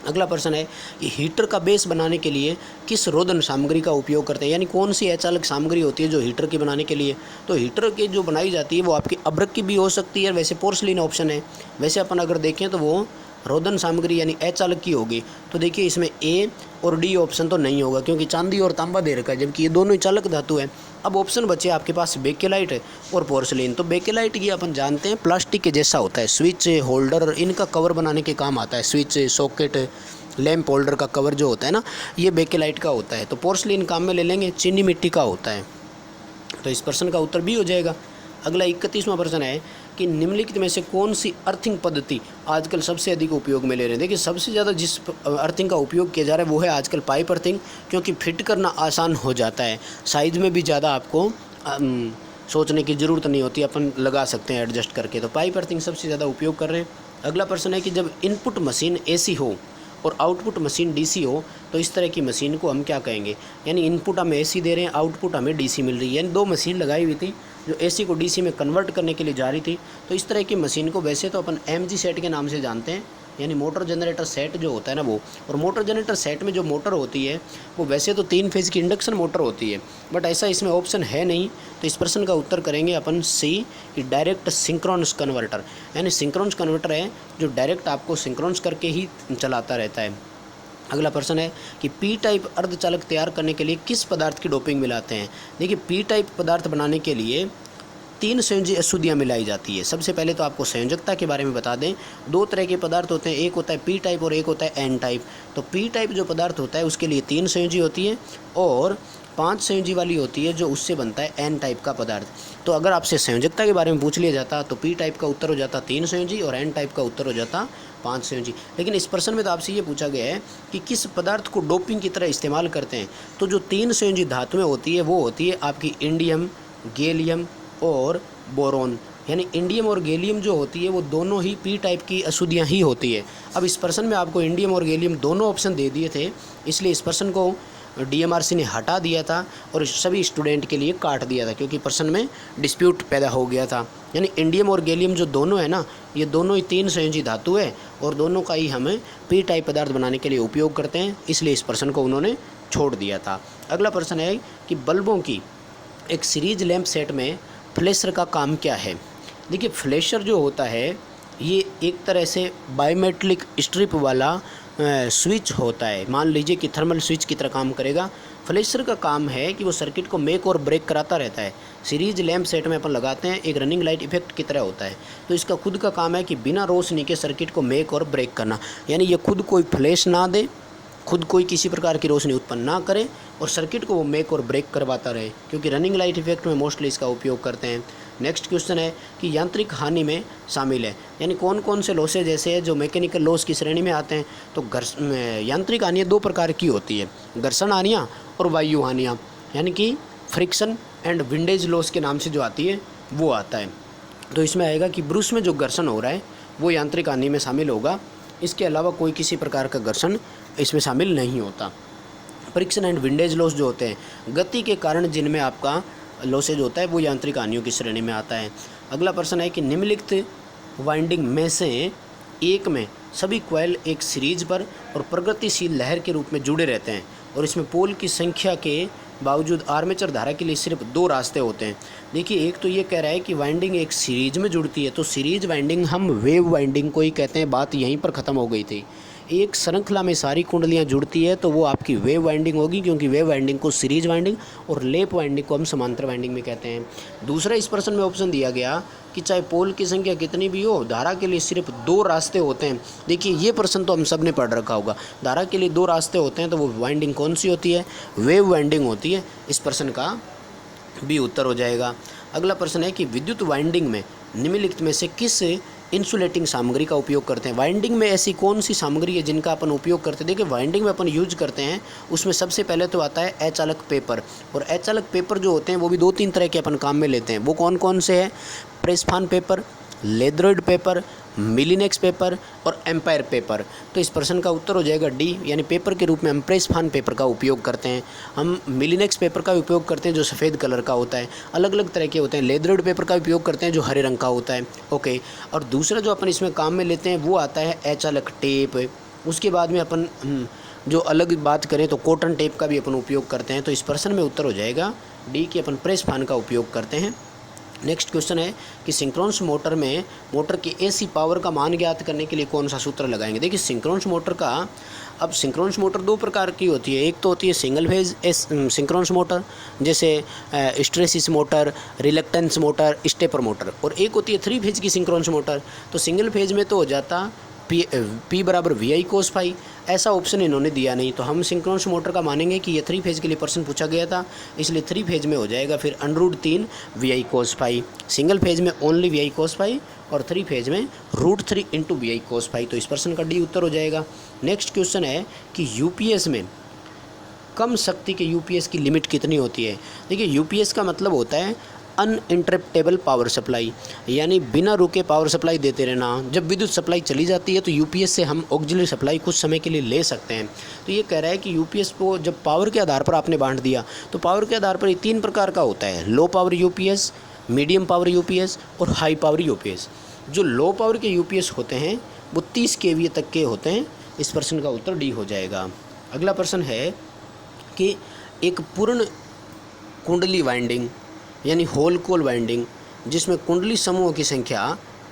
अगला प्रश्न है कि हीटर का बेस बनाने के लिए किस रोधन सामग्री का उपयोग करते हैं, यानी कौन सी अचालक सामग्री होती है जो हीटर की बनाने के लिए। तो हीटर की जो बनाई जाती है वो आपकी अब्रक की भी हो सकती है, वैसे पोर्सलिन ऑप्शन है। वैसे अपन अगर देखें तो वो रोधन सामग्री यानी अचालक की होगी। तो देखिए इसमें A और D ऑप्शन तो नहीं होगा क्योंकि चांदी और तांबा दे रखा है, जबकि ये दोनों ही चालक धातु है। अब ऑप्शन बचे आपके पास बेकेलाइट और पोर्सलिन। तो बेकेलाइट ये अपन जानते हैं प्लास्टिक के जैसा होता है, स्विच होल्डर इनका कवर बनाने के काम आता है। स्विच सॉकेट लैंप होल्डर का कवर जो होता है ना, ये बेकेलाइट का होता है। तो पोर्सलिन काम में ले लेंगे, चीनी मिट्टी का होता है। तो इस प्रश्न का उत्तर भी हो जाएगा। अगला 31वां प्रश्न है कि निम्नलिखित में से कौन सी अर्थिंग पद्धति आजकल सबसे अधिक उपयोग में ले रहे हैं। देखिए सबसे ज़्यादा जिस अर्थिंग का उपयोग किया जा रहा है वो है आजकल पाइप अर्थिंग, क्योंकि फिट करना आसान हो जाता है, साइज़ में भी ज़्यादा आपको सोचने की ज़रूरत नहीं होती, अपन लगा सकते हैं एडजस्ट करके। तो पाइप अर्थिंग सबसे ज़्यादा उपयोग कर रहे हैं। अगला प्रश्न है कि जब इनपुट मशीन AC हो और आउटपुट मशीन DC हो तो इस तरह की मशीन को हम क्या कहेंगे। यानी इनपुट हम AC दे रहे हैं, आउटपुट हमें DC मिल रही है। यानी दो मशीन लगाई हुई थी जो AC को DC में कन्वर्ट करने के लिए जा रही थी। तो इस तरह की मशीन को वैसे तो अपन MG सेट के नाम से जानते हैं, यानी मोटर जनरेटर सेट जो होता है ना वो, और मोटर जनरेटर सेट में जो मोटर होती है वो वैसे तो 3 फेज़ की इंडक्शन मोटर होती है, बट ऐसा इसमें ऑप्शन है नहीं। तो इस प्रश्न का उत्तर करेंगे अपन सी कि डायरेक्ट सिंक्रोनस कन्वर्टर, यानी सिंक्रोनस कन्वर्टर है जो डायरेक्ट आपको सिंक्रोनस करके ही चलाता रहता है। अगला प्रश्न है कि पी टाइप अर्धचालक तैयार करने के लिए किस पदार्थ की डोपिंग मिलाते हैं। देखिए, पी टाइप पदार्थ बनाने के लिए 3 संयोजी अशुद्धियाँ मिलाई जाती है। सबसे पहले तो आपको संयोजकता के बारे में बता दें, 2 तरह के पदार्थ होते हैं, एक होता है पी टाइप और एक होता है एन टाइप। तो पी टाइप जो पदार्थ होता है उसके लिए 3 संयोजी होती है और 5 संयोजी वाली होती है जो उससे बनता है एन टाइप का पदार्थ। तो अगर आपसे संयोजकता के बारे में पूछ लिया जाता तो पी टाइप का उत्तर हो जाता 3 संयोजी और एन टाइप का उत्तर हो जाता 5 संयोजी। लेकिन इस प्रश्न में तो आपसे ये पूछा गया है कि किस पदार्थ को डोपिंग की तरह इस्तेमाल करते हैं। तो जो 3 संयोजी धातुएँ होती है वो होती है आपकी इंडियम, गैलियम और बोरोन। यानी इंडियम और गैलियम जो होती है वो दोनों ही पी टाइप की अशुद्धियाँ ही होती है। अब इस प्रश्न में आपको इंडियम और गैलियम दोनों ऑप्शन दे दिए थे, इसलिए इस प्रश्न को डीएमआरसी ने हटा दिया था और सभी स्टूडेंट के लिए काट दिया था, क्योंकि प्रश्न में डिस्प्यूट पैदा हो गया था। यानी इंडियम और गैलियम जो दोनों है ना, ये दोनों ही 3 संयोजी धातु है और दोनों का ही हमें पी टाइप पदार्थ बनाने के लिए उपयोग करते हैं, इसलिए इस प्रश्न को उन्होंने छोड़ दिया था। अगला प्रश्न है कि बल्बों की एक सीरीज लैंप सेट में फ्लैशर का काम क्या है। देखिए, फ्लैशर जो होता है ये एक तरह से बायोमेट्रिक स्ट्रिप वाला स्विच होता है। मान लीजिए कि थर्मल स्विच की तरह काम करेगा। फ्लैशर का काम है कि वो सर्किट को मेक और ब्रेक कराता रहता है। सीरीज लैंप सेट में अपन लगाते हैं, एक रनिंग लाइट इफेक्ट की तरह होता है। तो इसका खुद का काम है कि बिना रोशनी के सर्किट को मेक और ब्रेक करना, यानी ये खुद कोई फ्लैश ना दे, खुद कोई किसी प्रकार की रोशनी उत्पन्न ना करे और सर्किट को वो मेक और ब्रेक करवाता रहे, क्योंकि रनिंग लाइट इफेक्ट में मोस्टली इसका उपयोग करते हैं। नेक्स्ट क्वेश्चन है कि यांत्रिक हानि में शामिल है, यानी कौन कौन से लॉसेज ऐसे हैं जो मैकेनिकल लॉस की श्रेणी में आते हैं। तो यांत्रिक हानियाँ 2 प्रकार की होती है, घर्षण हानियाँ और वायु हानियाँ, यानी कि फ्रिक्शन एंड विंडेज लॉस के नाम से जो आती है वो आता है। तो इसमें आएगा कि ब्रूस में जो घर्षण हो रहा है वो यांत्रिक हानि में शामिल होगा, इसके अलावा कोई किसी प्रकार का घर्षण इसमें शामिल नहीं होता। फ्रिक्शन एंड विंडेज लॉस जो होते हैं गति के कारण जिनमें आपका लॉसेज होता है वो यांत्रिक हानियों की श्रेणी में आता है। अगला प्रश्न है कि निम्नलिखित वाइंडिंग में से एक में सभी कॉइल एक सीरीज पर और प्रगतिशील लहर के रूप में जुड़े रहते हैं और इसमें पोल की संख्या के बावजूद आर्मेचर धारा के लिए सिर्फ 2 रास्ते होते हैं। देखिए, एक तो ये कह रहा है कि वाइंडिंग एक सीरीज में जुड़ती है, तो सीरीज वाइंडिंग हम वेव वाइंडिंग को ही कहते हैं। बात यहीं पर ख़त्म हो गई थी। एक श्रृंखला में सारी कुंडलियां जुड़ती है तो वो आपकी वेव वाइंडिंग होगी, क्योंकि वेव वाइंडिंग को सीरीज वाइंडिंग और लेप वाइंडिंग को हम समांतर वाइंडिंग में कहते हैं। दूसरा इस प्रश्न में ऑप्शन दिया गया कि चाहे पोल की संख्या कितनी भी हो, धारा के लिए सिर्फ 2 रास्ते होते हैं। देखिए, ये प्रश्न तो हम सब ने पढ़ रखा होगा। धारा के लिए 2 रास्ते होते हैं तो वो वाइंडिंग कौन सी होती है? वेव वाइंडिंग होती है। इस प्रश्न का भी उत्तर हो जाएगा। अगला प्रश्न है कि विद्युत वाइंडिंग में निम्नलिखित में से किस इंसुलेटिंग सामग्री का उपयोग करते हैं। वाइंडिंग में ऐसी कौन सी सामग्री है जिनका अपन उपयोग करते हैं? देखिए, वाइंडिंग में अपन यूज करते हैं उसमें सबसे पहले तो आता है अचालक पेपर, और अचालक पेपर जो होते हैं वो भी 2-3 तरह के अपन काम में लेते हैं। वो कौन कौन से हैं? प्रेसफान पेपर, लेदरोइड पेपर, मिलीनेक्स पेपर और एम्पायर पेपर। तो इस प्रश्न का उत्तर हो जाएगा डी, यानी पेपर के रूप में हम प्रेसफान पेपर का उपयोग करते हैं। हम मिलीनेक्स पेपर का उपयोग करते हैं जो सफ़ेद कलर का होता है, अलग अलग तरह के होते हैं। लेदरोइड पेपर का उपयोग करते हैं जो हरे रंग का होता है। ओके, और दूसरा जो अपन इसमें काम में लेते हैं वो आता है अचालक टेप। उसके बाद में अपन जो अलग बात करें तो कॉटन टेप का भी अपन उपयोग करते हैं। तो इस प्रश्न में उत्तर हो जाएगा डी कि अपन प्रेसफान का उपयोग करते हैं। नेक्स्ट क्वेश्चन है कि सिंक्रोनस मोटर में मोटर की एसी पावर का मान ज्ञात करने के लिए कौन सा सूत्र लगाएंगे। देखिए, सिंक्रोनस मोटर का, अब सिंक्रोनस मोटर 2 प्रकार की होती है। एक तो होती है सिंगल फेज सिंक्रोनस मोटर, जैसे hysteresis motor, reluctance motor, stepper motor, और एक होती है 3 फेज की सिंक्रोनस मोटर। तो सिंगल फेज में तो हो जाता P बराबर VI cos फाई, ऐसा ऑप्शन इन्होंने दिया नहीं, तो हम सिंक्रोनस मोटर का मानेंगे कि ये 3 फेज के लिए प्रश्न पूछा गया था, इसलिए 3 फेज में हो जाएगा फिर √3 VI cos phi. Single phase में ओनली VI cos फाई और 3 फेज में √3 × VI cos फाई। तो इस प्रश्न का डी उत्तर हो जाएगा। नेक्स्ट क्वेश्चन है कि यूपीएस में कम शक्ति के यूपीएस की लिमिट कितनी होती है। देखिए, यूपीएस का मतलब होता है अनइंटरप्टेबल पावर सप्लाई, यानी बिना रुके पावर सप्लाई देते रहना। जब विद्युत सप्लाई चली जाती है तो यूपीएस से हम ऑक्सिलरी सप्लाई कुछ समय के लिए ले सकते हैं। तो ये कह रहा है कि यूपीएस को जब पावर के आधार पर आपने बांट दिया तो पावर के आधार पर ये 3 प्रकार का होता है, low power UPS, medium power UPS और हाई पावर यूपीएस। जो लो पावर के यूपीएस होते हैं वो 30 kVA तक के होते हैं। इस प्रश्न का उत्तर डी हो जाएगा। अगला प्रश्न है कि एक पूर्ण कुंडली वाइंडिंग यानी होल कोल वाइंडिंग जिसमें कुंडली समूहों की संख्या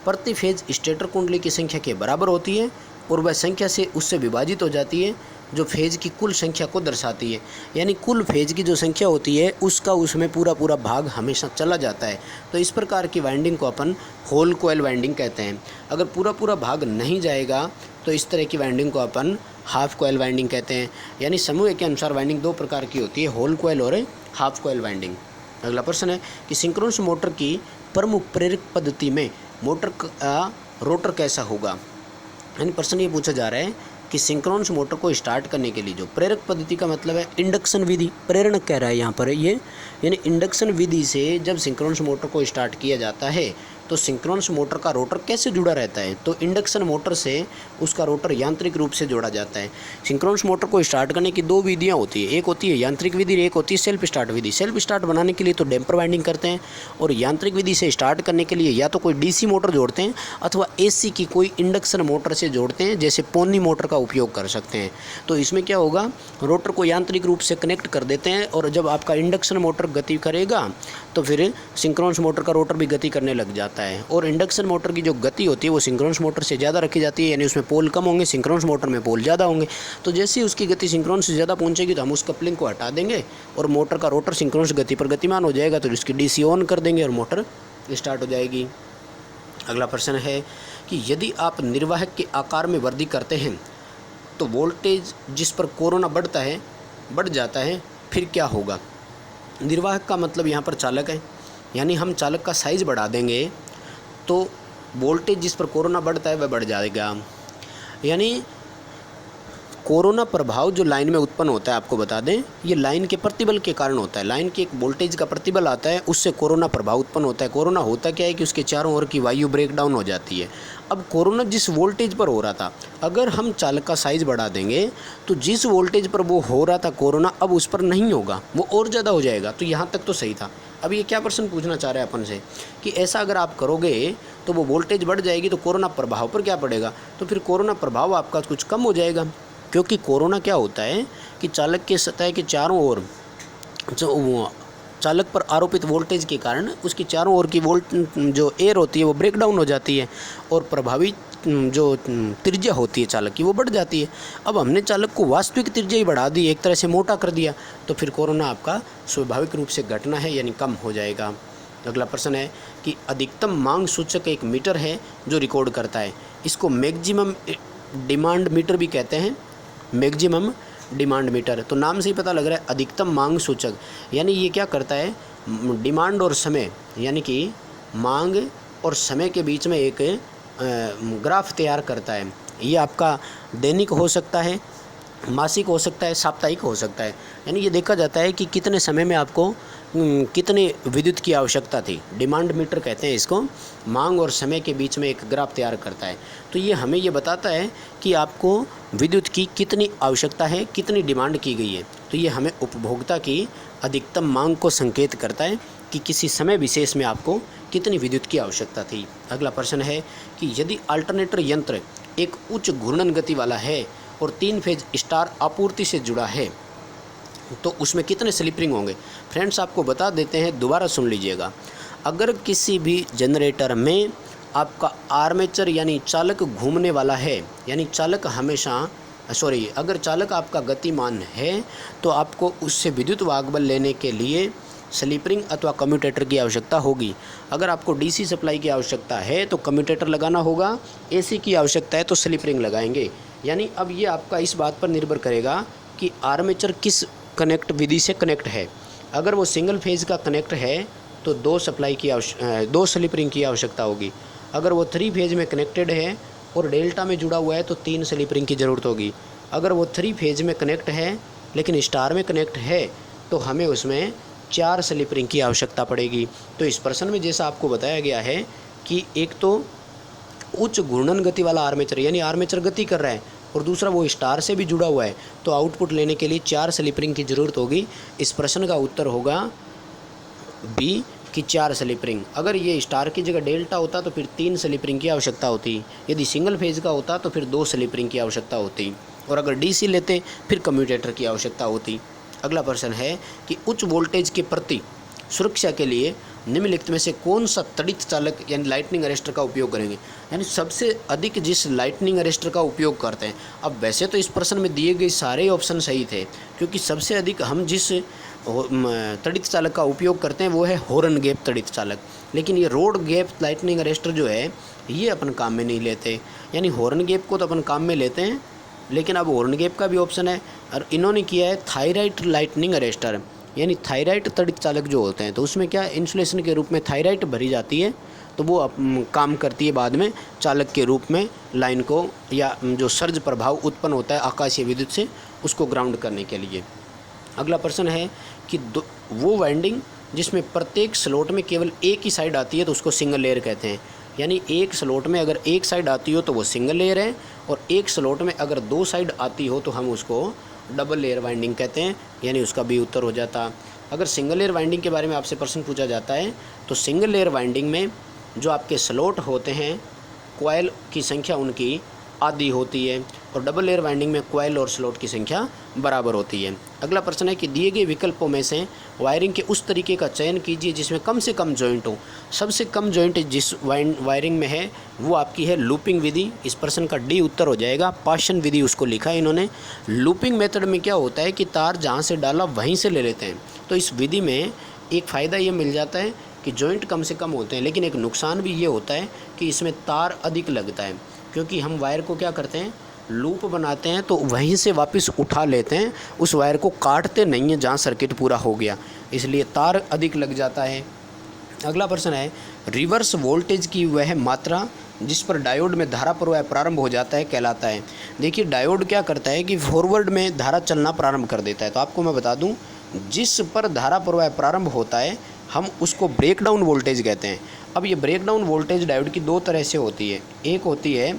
प्रति फेज स्टेटर कुंडली की संख्या के बराबर होती है और वह संख्या से उससे विभाजित हो जाती है जो फेज की कुल संख्या को दर्शाती है। यानी कुल फेज की जो संख्या होती है उसका उसमें पूरा पूरा भाग हमेशा चला जाता है। तो इस प्रकार की वाइंडिंग को अपन होल कोयल वाइंडिंग कहते हैं। अगर पूरा पूरा भाग नहीं जाएगा तो इस तरह की वाइंडिंग को अपन हाफ कोयल वाइंडिंग कहते हैं। यानी समूह के अनुसार वाइंडिंग दो प्रकार की होती है, होल कोयल और हाफ कोयल वाइंडिंग। अगला प्रश्न है कि सिंक्रोनस मोटर की प्रमुख प्रेरक पद्धति में मोटर का रोटर कैसा होगा। यानी प्रश्न ये पूछा जा रहा है कि सिंक्रोनस मोटर को स्टार्ट करने के लिए जो प्रेरक पद्धति का मतलब है इंडक्शन विधि, प्रेरणक कह रहा है यहाँ पर ये, यानी इंडक्शन विधि से जब सिंक्रोनस मोटर को स्टार्ट किया जाता है तो सिंक्रोनस मोटर का रोटर कैसे जुड़ा रहता है। तो इंडक्शन मोटर से उसका रोटर यांत्रिक रूप से जोड़ा जाता है। सिंक्रोनस मोटर को स्टार्ट करने की दो विधियाँ होती है, एक होती है यांत्रिक विधि, एक होती है सेल्फ स्टार्ट विधि। सेल्फ स्टार्ट बनाने के लिए तो डैम्पर वाइंडिंग करते हैं और यांत्रिक विधि से स्टार्ट करने के लिए या तो कोई डीसी मोटर जोड़ते हैं अथवा एसी की कोई इंडक्शन मोटर से जोड़ते हैं, जैसे पोनी मोटर का उपयोग कर सकते हैं। तो इसमें क्या होगा, रोटर को यांत्रिक रूप से कनेक्ट कर देते हैं और जब आपका इंडक्शन मोटर गति करेगा तो फिर सिंक्रोनस मोटर का रोटर भी गति करने लग जाता है। और इंडक्शन मोटर की जो गति होती है वो सिंक्रोनस मोटर से ज़्यादा रखी जाती है, यानी उसमें पोल कम होंगे, सिंक्रोनस मोटर में पोल ज़्यादा होंगे। तो जैसे ही उसकी गति सिंक्रोनस से ज़्यादा पहुंचेगी तो हम उस कपलिंग को हटा देंगे और मोटर का रोटर सिंक्रोनस गति पर गतिमान हो जाएगा, तो उसकी डीसी ऑन कर देंगे और मोटर स्टार्ट हो जाएगी। अगला प्रश्न है कि यदि आप निर्वाहक के आकार में वृद्धि करते हैं तो वोल्टेज जिस पर कोरोना बढ़ जाता है, फिर क्या होगा। निर्वाहक का मतलब यहाँ पर चालक है, यानी हम चालक का साइज़ बढ़ा देंगे तो वोल्टेज जिस पर कोरोना बढ़ता है वह बढ़ जाएगा। यानी कोरोना प्रभाव जो लाइन में उत्पन्न होता है, आपको बता दें, ये लाइन के प्रतिबल के कारण होता है। लाइन के एक वोल्टेज का प्रतिबल आता है, उससे कोरोना प्रभाव उत्पन्न होता है। कोरोना होता क्या है कि उसके चारों ओर की वायु ब्रेक डाउन हो जाती है। अब कोरोना जिस वोल्टेज पर हो रहा था, अगर हम चालक का साइज़ बढ़ा देंगे तो जिस वोल्टेज पर वो हो रहा था कोरोना, अब उस पर नहीं होगा, वो और ज़्यादा हो जाएगा। तो यहाँ तक तो सही था। अब ये क्या प्रश्न पूछना चाह रहे हैं अपन से कि ऐसा अगर आप करोगे तो वो वोल्टेज बढ़ जाएगी तो कोरोना प्रभाव पर क्या पड़ेगा। तो फिर कोरोना प्रभाव आपका कुछ कम हो जाएगा, क्योंकि कोरोना क्या होता है कि चालक के सतह के चारों ओर जो चालक पर आरोपित वोल्टेज के कारण उसकी चारों ओर की जो एयर होती है वो ब्रेक डाउन हो जाती है और प्रभावित जो त्रिज्या होती है चालक की वो बढ़ जाती है। अब हमने चालक को वास्तविक त्रिज्या ही बढ़ा दी, एक तरह से मोटा कर दिया, तो फिर कोरोना आपका स्वाभाविक रूप से घटना है यानी कम हो जाएगा। अगला प्रश्न है कि अधिकतम मांग सूचक एक मीटर है जो रिकॉर्ड करता है, इसको मैक्सिमम डिमांड मीटर भी कहते हैं। मैक्सिमम डिमांड मीटर, तो नाम से ही पता लग रहा है अधिकतम मांग सूचक, यानी ये क्या करता है, डिमांड और समय यानी कि मांग और समय के बीच में एक ग्राफ तैयार करता है। ये आपका दैनिक हो सकता है, मासिक हो सकता है, साप्ताहिक हो सकता है। यानी ये देखा जाता है कि कितने समय में आपको कितने विद्युत की आवश्यकता थी। डिमांड मीटर कहते हैं इसको। मांग और समय के बीच में एक ग्राफ तैयार करता है। तो ये हमें ये बताता है कि आपको विद्युत की कितनी आवश्यकता है, कितनी डिमांड की गई है। तो ये हमें उपभोक्ता की अधिकतम मांग को संकेत करता है कि किसी समय विशेष में आपको कितनी विद्युत की आवश्यकता थी। अगला प्रश्न है कि यदि अल्टरनेटर यंत्र एक उच्च घूर्णन गति वाला है और 3 फेज स्टार आपूर्ति से जुड़ा है तो उसमें कितने स्लिप रिंग होंगे। फ्रेंड्स आपको बता देते हैं, दोबारा सुन लीजिएगा। अगर किसी भी जनरेटर में आपका आर्मेचर यानी चालक घूमने वाला है, यानी चालक अगर चालक आपका गतिमान है तो आपको उससे विद्युत वाहकबल लेने के लिए स्लिप रिंग अथवा कम्यूटेटर की आवश्यकता होगी। अगर आपको डीसी सप्लाई की आवश्यकता है तो कम्यूटेटर लगाना होगा, एसी की आवश्यकता है तो स्लिप रिंग लगाएंगे। यानी अब ये आपका इस बात पर निर्भर करेगा कि आर्मेचर किस कनेक्ट विधि से कनेक्ट है। अगर वो सिंगल फेज का कनेक्ट है तो 2 स्लिप रिंग की आवश्यकता होगी। अगर वो 3 फेज में कनेक्टेड है और डेल्टा में जुड़ा हुआ है तो 3 स्लिप रिंग की ज़रूरत होगी। अगर वो 3 फेज में कनेक्ट है लेकिन स्टार में कनेक्ट है तो हमें उसमें 4 स्लिप रिंग की आवश्यकता पड़ेगी। तो इस प्रश्न में जैसा आपको बताया गया है कि एक तो उच्च घूर्णन गति वाला आर्मेचर यानी आर्मेचर गति कर रहा है और दूसरा वो स्टार से भी जुड़ा हुआ है, तो आउटपुट लेने के लिए 4 स्लिप रिंग की ज़रूरत होगी। इस प्रश्न का उत्तर होगा बी कि 4 स्लिप रिंग। अगर ये स्टार की जगह डेल्टा होता तो फिर 3 स्लिप रिंग की आवश्यकता होती। यदि सिंगल फेज का होता तो फिर 2 स्लिप रिंग की आवश्यकता होती। और अगर डीसी लेते फिर कम्यूटेटर की आवश्यकता होती। अगला प्रश्न है कि उच्च वोल्टेज के प्रति सुरक्षा के लिए निम्नलिखित में से कौन सा तड़ित चालक यानी लाइटनिंग अरेस्टर का उपयोग करेंगे। यानी सबसे अधिक जिस लाइटनिंग अरेस्टर का उपयोग करते हैं। अब वैसे तो इस प्रश्न में दिए गए सारे ऑप्शन सही थे, क्योंकि सबसे अधिक हम जिस तड़ित चालक का उपयोग करते हैं वो है हॉर्न गैप तड़ित चालक। लेकिन ये रोड गैप लाइटनिंग अरेस्टर जो है ये अपन काम में नहीं लेते। यानी हॉर्न गैप को तो अपन काम में लेते हैं, लेकिन अब हॉर्न गैप का भी ऑप्शन है। और इन्होंने किया है थायराइड लाइटनिंग अरेस्टर, यानी थायराइड तड़ित चालक जो होते हैं तो उसमें क्या इंसुलेशन के रूप में थायराइड भरी जाती है, तो वो काम करती है बाद में चालक के रूप में लाइन को, या जो सर्ज प्रभाव उत्पन्न होता है आकाशीय विद्युत से उसको ग्राउंड करने के लिए। अगला प्रश्न है कि वो वाइंडिंग जिसमें प्रत्येक स्लॉट में केवल एक ही साइड आती है तो उसको सिंगल लेयर कहते हैं। यानी एक स्लॉट में अगर एक साइड आती हो तो वो सिंगल लेयर है, और एक स्लॉट में अगर 2 साइड आती हो तो हम उसको डबल लेयर वाइंडिंग कहते हैं। यानी उसका भी उत्तर हो जाता। अगर सिंगल लेयर वाइंडिंग के बारे में आपसे प्रश्न पूछा जाता है तो सिंगल लेयर वाइंडिंग में जो आपके स्लॉट होते हैं कॉइल की संख्या उनकी आधी होती है, और डबल लेयर वाइंडिंग में कॉइल और स्लॉट की संख्या बराबर होती है। अगला प्रश्न है कि दिए गए विकल्पों में से वायरिंग के उस तरीके का चयन कीजिए जिसमें कम से कम जॉइंट हो। सबसे कम जॉइंट जिस वायरिंग में है वो आपकी है लूपिंग विधि। इस प्रश्न का डी उत्तर हो जाएगा। पाशन विधि उसको लिखा है इन्होंने। लूपिंग मेथड में क्या होता है कि तार जहाँ से डाला वहीं से ले लेते हैं। तो इस विधि में एक फ़ायदा ये मिल जाता है कि जॉइंट कम से कम होते हैं, लेकिन एक नुकसान भी ये होता है कि इसमें तार अधिक लगता है, क्योंकि हम वायर को क्या करते हैं लूप बनाते हैं तो वहीं से वापस उठा लेते हैं, उस वायर को काटते नहीं हैं जहाँ सर्किट पूरा हो गया, इसलिए तार अधिक लग जाता है। अगला प्रश्न है रिवर्स वोल्टेज की वह मात्रा जिस पर डायोड में धारा प्रवाह प्रारंभ हो जाता है कहलाता है। देखिए डायोड क्या करता है कि फॉरवर्ड में धारा चलना प्रारंभ कर देता है। तो आपको मैं बता दूं जिस पर धारा प्रवाह प्रारंभ होता है हम उसको ब्रेकडाउन वोल्टेज कहते हैं। अब ये ब्रेकडाउन वोल्टेज डायोड की 2 तरह से होती है। एक होती है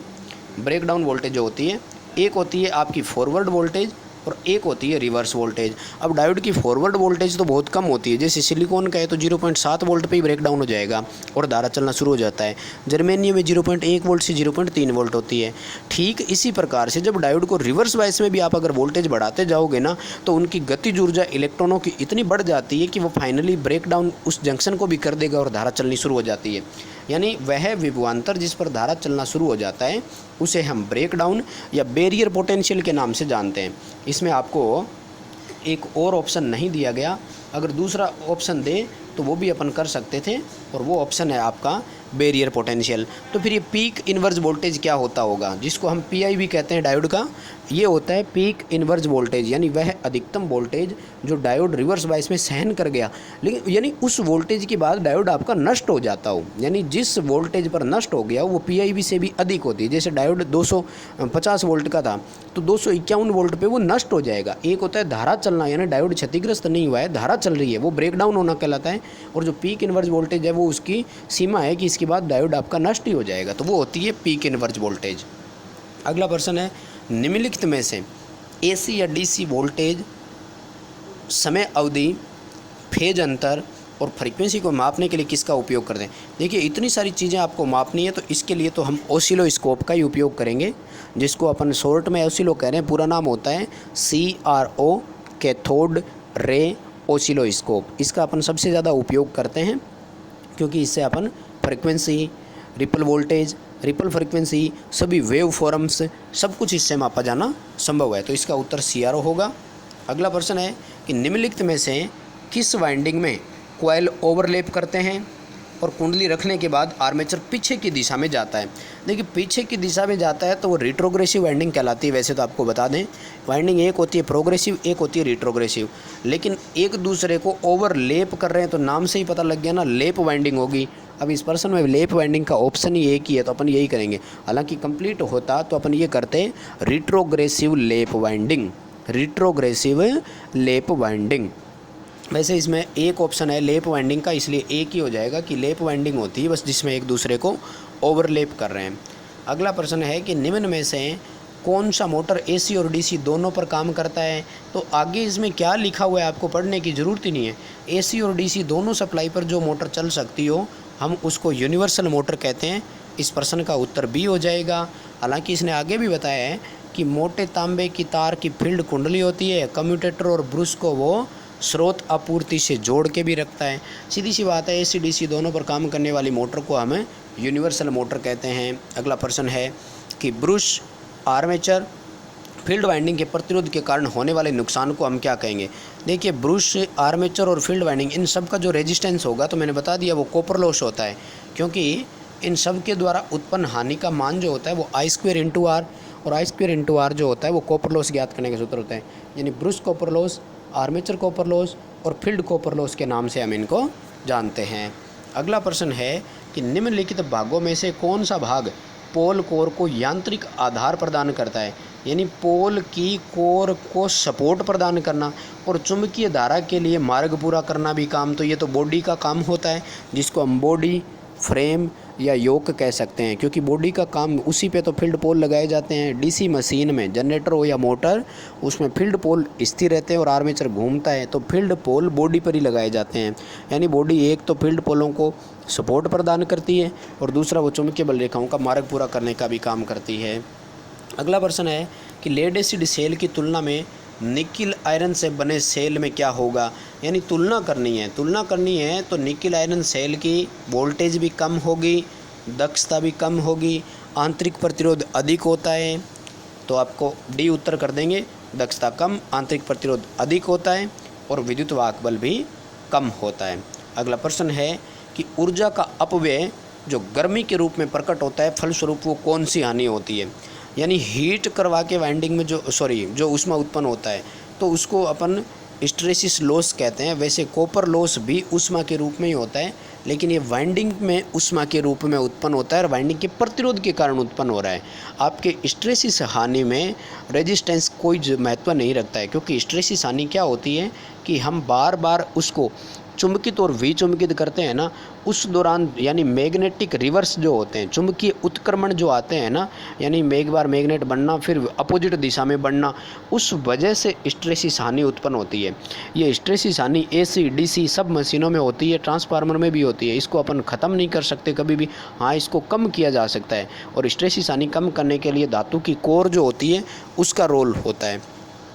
ब्रेकडाउन वोल्टेज जो होती है, एक होती है आपकी फॉरवर्ड वोल्टेज और एक होती है रिवर्स वोल्टेज। अब डायोड की फॉरवर्ड वोल्टेज तो बहुत कम होती है, जैसे सिलिकॉन का है तो 0.7 वोल्ट पे ही ब्रेकडाउन हो जाएगा और धारा चलना शुरू हो जाता है। जर्मेनियम में 0.1 वोल्ट से 0.3 वोल्ट होती है। ठीक इसी प्रकार से जब डायोड को रिवर्स वाइस में भी आप अगर वोल्टेज बढ़ाते जाओगे ना तो उनकी गतिज ऊर्जा इलेक्ट्रॉनों की इतनी बढ़ जाती है कि वो फाइनली ब्रेकडाउन उस जंक्शन को भी कर देगा और धारा चलनी शुरू हो जाती है। यानी वह विभवांतर जिस पर धारा चलना शुरू हो जाता है उसे हम ब्रेकडाउन या बैरियर पोटेंशियल के नाम से जानते हैं। इसमें आपको एक और ऑप्शन नहीं दिया गया, अगर दूसरा ऑप्शन दे तो वो भी अपन कर सकते थे, और वो ऑप्शन है आपका बैरियर पोटेंशियल। तो फिर ये पीक इन्वर्स वोल्टेज क्या होता होगा, जिसको हम पीआई भी कहते हैं डायोड का, ये होता है पीक इन्वर्स वोल्टेज, यानी वह अधिकतम वोल्टेज जो डायोड रिवर्स बायस में सहन कर गया, लेकिन यानी उस वोल्टेज के बाद डायोड आपका नष्ट हो जाता हो, यानी जिस वोल्टेज पर नष्ट हो गया वो पीआईवी से भी अधिक होती है। जैसे डायोड 250 वोल्ट का था तो 251 वोल्ट पे वो नष्ट हो जाएगा। एक होता है धारा चलना, यानी डायोड क्षतिग्रस्त नहीं हुआ है, धारा चल रही है, वो ब्रेकडाउन होना कहलाता है। और जो पीक इन्वर्स वोल्टेज है वो उसकी सीमा है कि इसके बाद डायोड आपका नष्ट ही हो जाएगा, तो वो होती है पीक इन्वर्स वोल्टेज। अगला प्रश्न है निम्नलिखित में से एसी या डीसी वोल्टेज, समय अवधि, फेज अंतर और फ्रीक्वेंसी को मापने के लिए किसका उपयोग करते हैं। देखिए इतनी सारी चीज़ें आपको मापनी है तो इसके लिए तो हम ऑसिलोस्कोप का ही उपयोग करेंगे, जिसको अपन शॉर्ट में ऑसिलो कह रहे हैं, पूरा नाम होता है CRO कैथोड रे ऑसिलोस्कोप। इसका अपन सबसे ज़्यादा उपयोग करते हैं क्योंकि इससे अपन frequency, ripple voltage, ripple frequency, सभी वेव फॉर्म्स सब कुछ इससे मापा जाना संभव है, तो इसका उत्तर CRO होगा। अगला प्रश्न है कि निम्नलिखित में से किस वाइंडिंग में कॉइल ओवरलैप करते हैं और कुंडली रखने के बाद आर्मेचर पीछे की दिशा में जाता है। देखिए पीछे की दिशा में जाता है तो वो रिट्रोग्रेसिव वाइंडिंग कहलाती है। वैसे तो आपको बता दें वाइंडिंग एक होती है प्रोग्रेसिव, एक होती है रिट्रोग्रेसिव, लेकिन एक दूसरे को ओवरलैप कर रहे हैं तो नाम से ही पता लग गया ना, लेप वाइंडिंग होगी। अब इस प्रश्न में लेप वाइंडिंग का ऑप्शन ही एक ही है तो अपन यही करेंगे। हालांकि कंप्लीट होता तो अपन ये करते रिट्रोग्रेसिव लेप वाइंडिंग, रिट्रोग्रेसिव लेप वाइंडिंग। वैसे इसमें एक ऑप्शन है लेप वाइंडिंग का, इसलिए एक ही हो जाएगा कि लेप वाइंडिंग होती है बस जिसमें एक दूसरे को ओवरलेप कर रहे हैं। अगला प्रश्न है कि निम्न में से कौन सा मोटर एसी और डीसी दोनों पर काम करता है। तो आगे इसमें क्या लिखा हुआ है आपको पढ़ने की ज़रूरत ही नहीं है। एसी और डीसी दोनों सप्लाई पर जो मोटर चल सकती हो हम उसको यूनिवर्सल मोटर कहते हैं। इस प्रश्न का उत्तर बी हो जाएगा। हालांकि इसने आगे भी बताया है कि मोटे तांबे की तार की फील्ड कुंडली होती है, कम्यूटेटर और ब्रश को वो स्रोत आपूर्ति से जोड़ के भी रखता है। सीधी सी बात है, एसी डीसी दोनों पर काम करने वाली मोटर को हमें यूनिवर्सल मोटर कहते हैं। अगला प्रश्न है कि ब्रश आर्मेचर फील्ड वाइंडिंग के प्रतिरोध के कारण होने वाले नुकसान को हम क्या कहेंगे। देखिए, ब्रश आर्मेचर और फील्ड वाइंडिंग इन सब का जो रेजिस्टेंस होगा तो मैंने बता दिया वो कॉपर लॉस होता है, क्योंकि इन सब के द्वारा उत्पन्न हानि का मान जो होता है वो I² इंटू आर, और I² इंटू आर जो होता है वो कॉपर लॉस ज्ञात करने का सूत्र होता है। यानी brush copper loss, armature copper loss और फील्ड कॉपर लॉस के नाम से हम इनको जानते हैं। अगला प्रश्न है कि निम्नलिखित भागों में से कौन सा भाग पोल कोर को यांत्रिक आधार प्रदान करता है। यानी पोल की कोर को सपोर्ट प्रदान करना और चुंबकीय धारा के लिए मार्ग पूरा करना भी काम, तो ये तो बॉडी का काम होता है, जिसको हम बॉडी, फ्रेम या योक कह सकते हैं, क्योंकि बॉडी का काम उसी पे तो फील्ड पोल लगाए जाते हैं। डीसी मशीन में जनरेटर हो या मोटर, उसमें फील्ड पोल स्थिर रहते हैं और आर्मेचर घूमता है, तो फील्ड पोल बॉडी पर ही लगाए जाते हैं। यानी बॉडी एक तो फील्ड पोलों को सपोर्ट प्रदान करती है और दूसरा वो चुंबकीय बल रेखाओं का मार्ग पूरा करने का भी काम करती है। अगला प्रश्न है कि लेड एसिड सेल की तुलना में निकिल आयरन से बने सेल में क्या होगा। यानी तुलना करनी है तो निकिल आयरन सेल की वोल्टेज भी कम होगी, दक्षता भी कम होगी, आंतरिक प्रतिरोध अधिक होता है, तो आपको डी उत्तर कर देंगे। दक्षता कम, आंतरिक प्रतिरोध अधिक होता है और विद्युत वाहक बल भी कम होता है। अगला प्रश्न है कि ऊर्जा का अपव्यय जो गर्मी के रूप में प्रकट होता है, फलस्वरूप वो कौन सी हानि होती है। यानी हीट करवा के वाइंडिंग में जो ऊष्मा उत्पन्न होता है तो उसको अपन हिस्टैरिसीस लॉस कहते हैं। वैसे कॉपर लॉस भी ऊष्मा के रूप में ही होता है, लेकिन ये वाइंडिंग में ऊष्मा के रूप में उत्पन्न होता है और वाइंडिंग के प्रतिरोध के कारण उत्पन्न हो रहा है। आपके हिस्टैरिसीस हानि में रेजिस्टेंस कोई महत्व नहीं रखता है, क्योंकि हिस्टैरिसीस हानि क्या होती है कि हम बार बार उसको चुंबकित और विचुंबकित करते हैं ना, उस दौरान यानी मैग्नेटिक रिवर्स जो होते हैं, चुंबकीय उत्क्रमण जो आते हैं ना, यानी एक बार मैग्नेट बनना फिर अपोजिट दिशा में बढ़ना, उस वजह से हिस्टैरिसीस हानि उत्पन्न होती है। ये हिस्टैरिसीस हानि एसी डीसी सब मशीनों में होती है, ट्रांसफार्मर में भी होती है। इसको अपन ख़त्म नहीं कर सकते कभी भी, हाँ इसको कम किया जा सकता है। और हिस्टैरिसीस हानि कम करने के लिए धातु की कोर जो होती है उसका रोल होता है।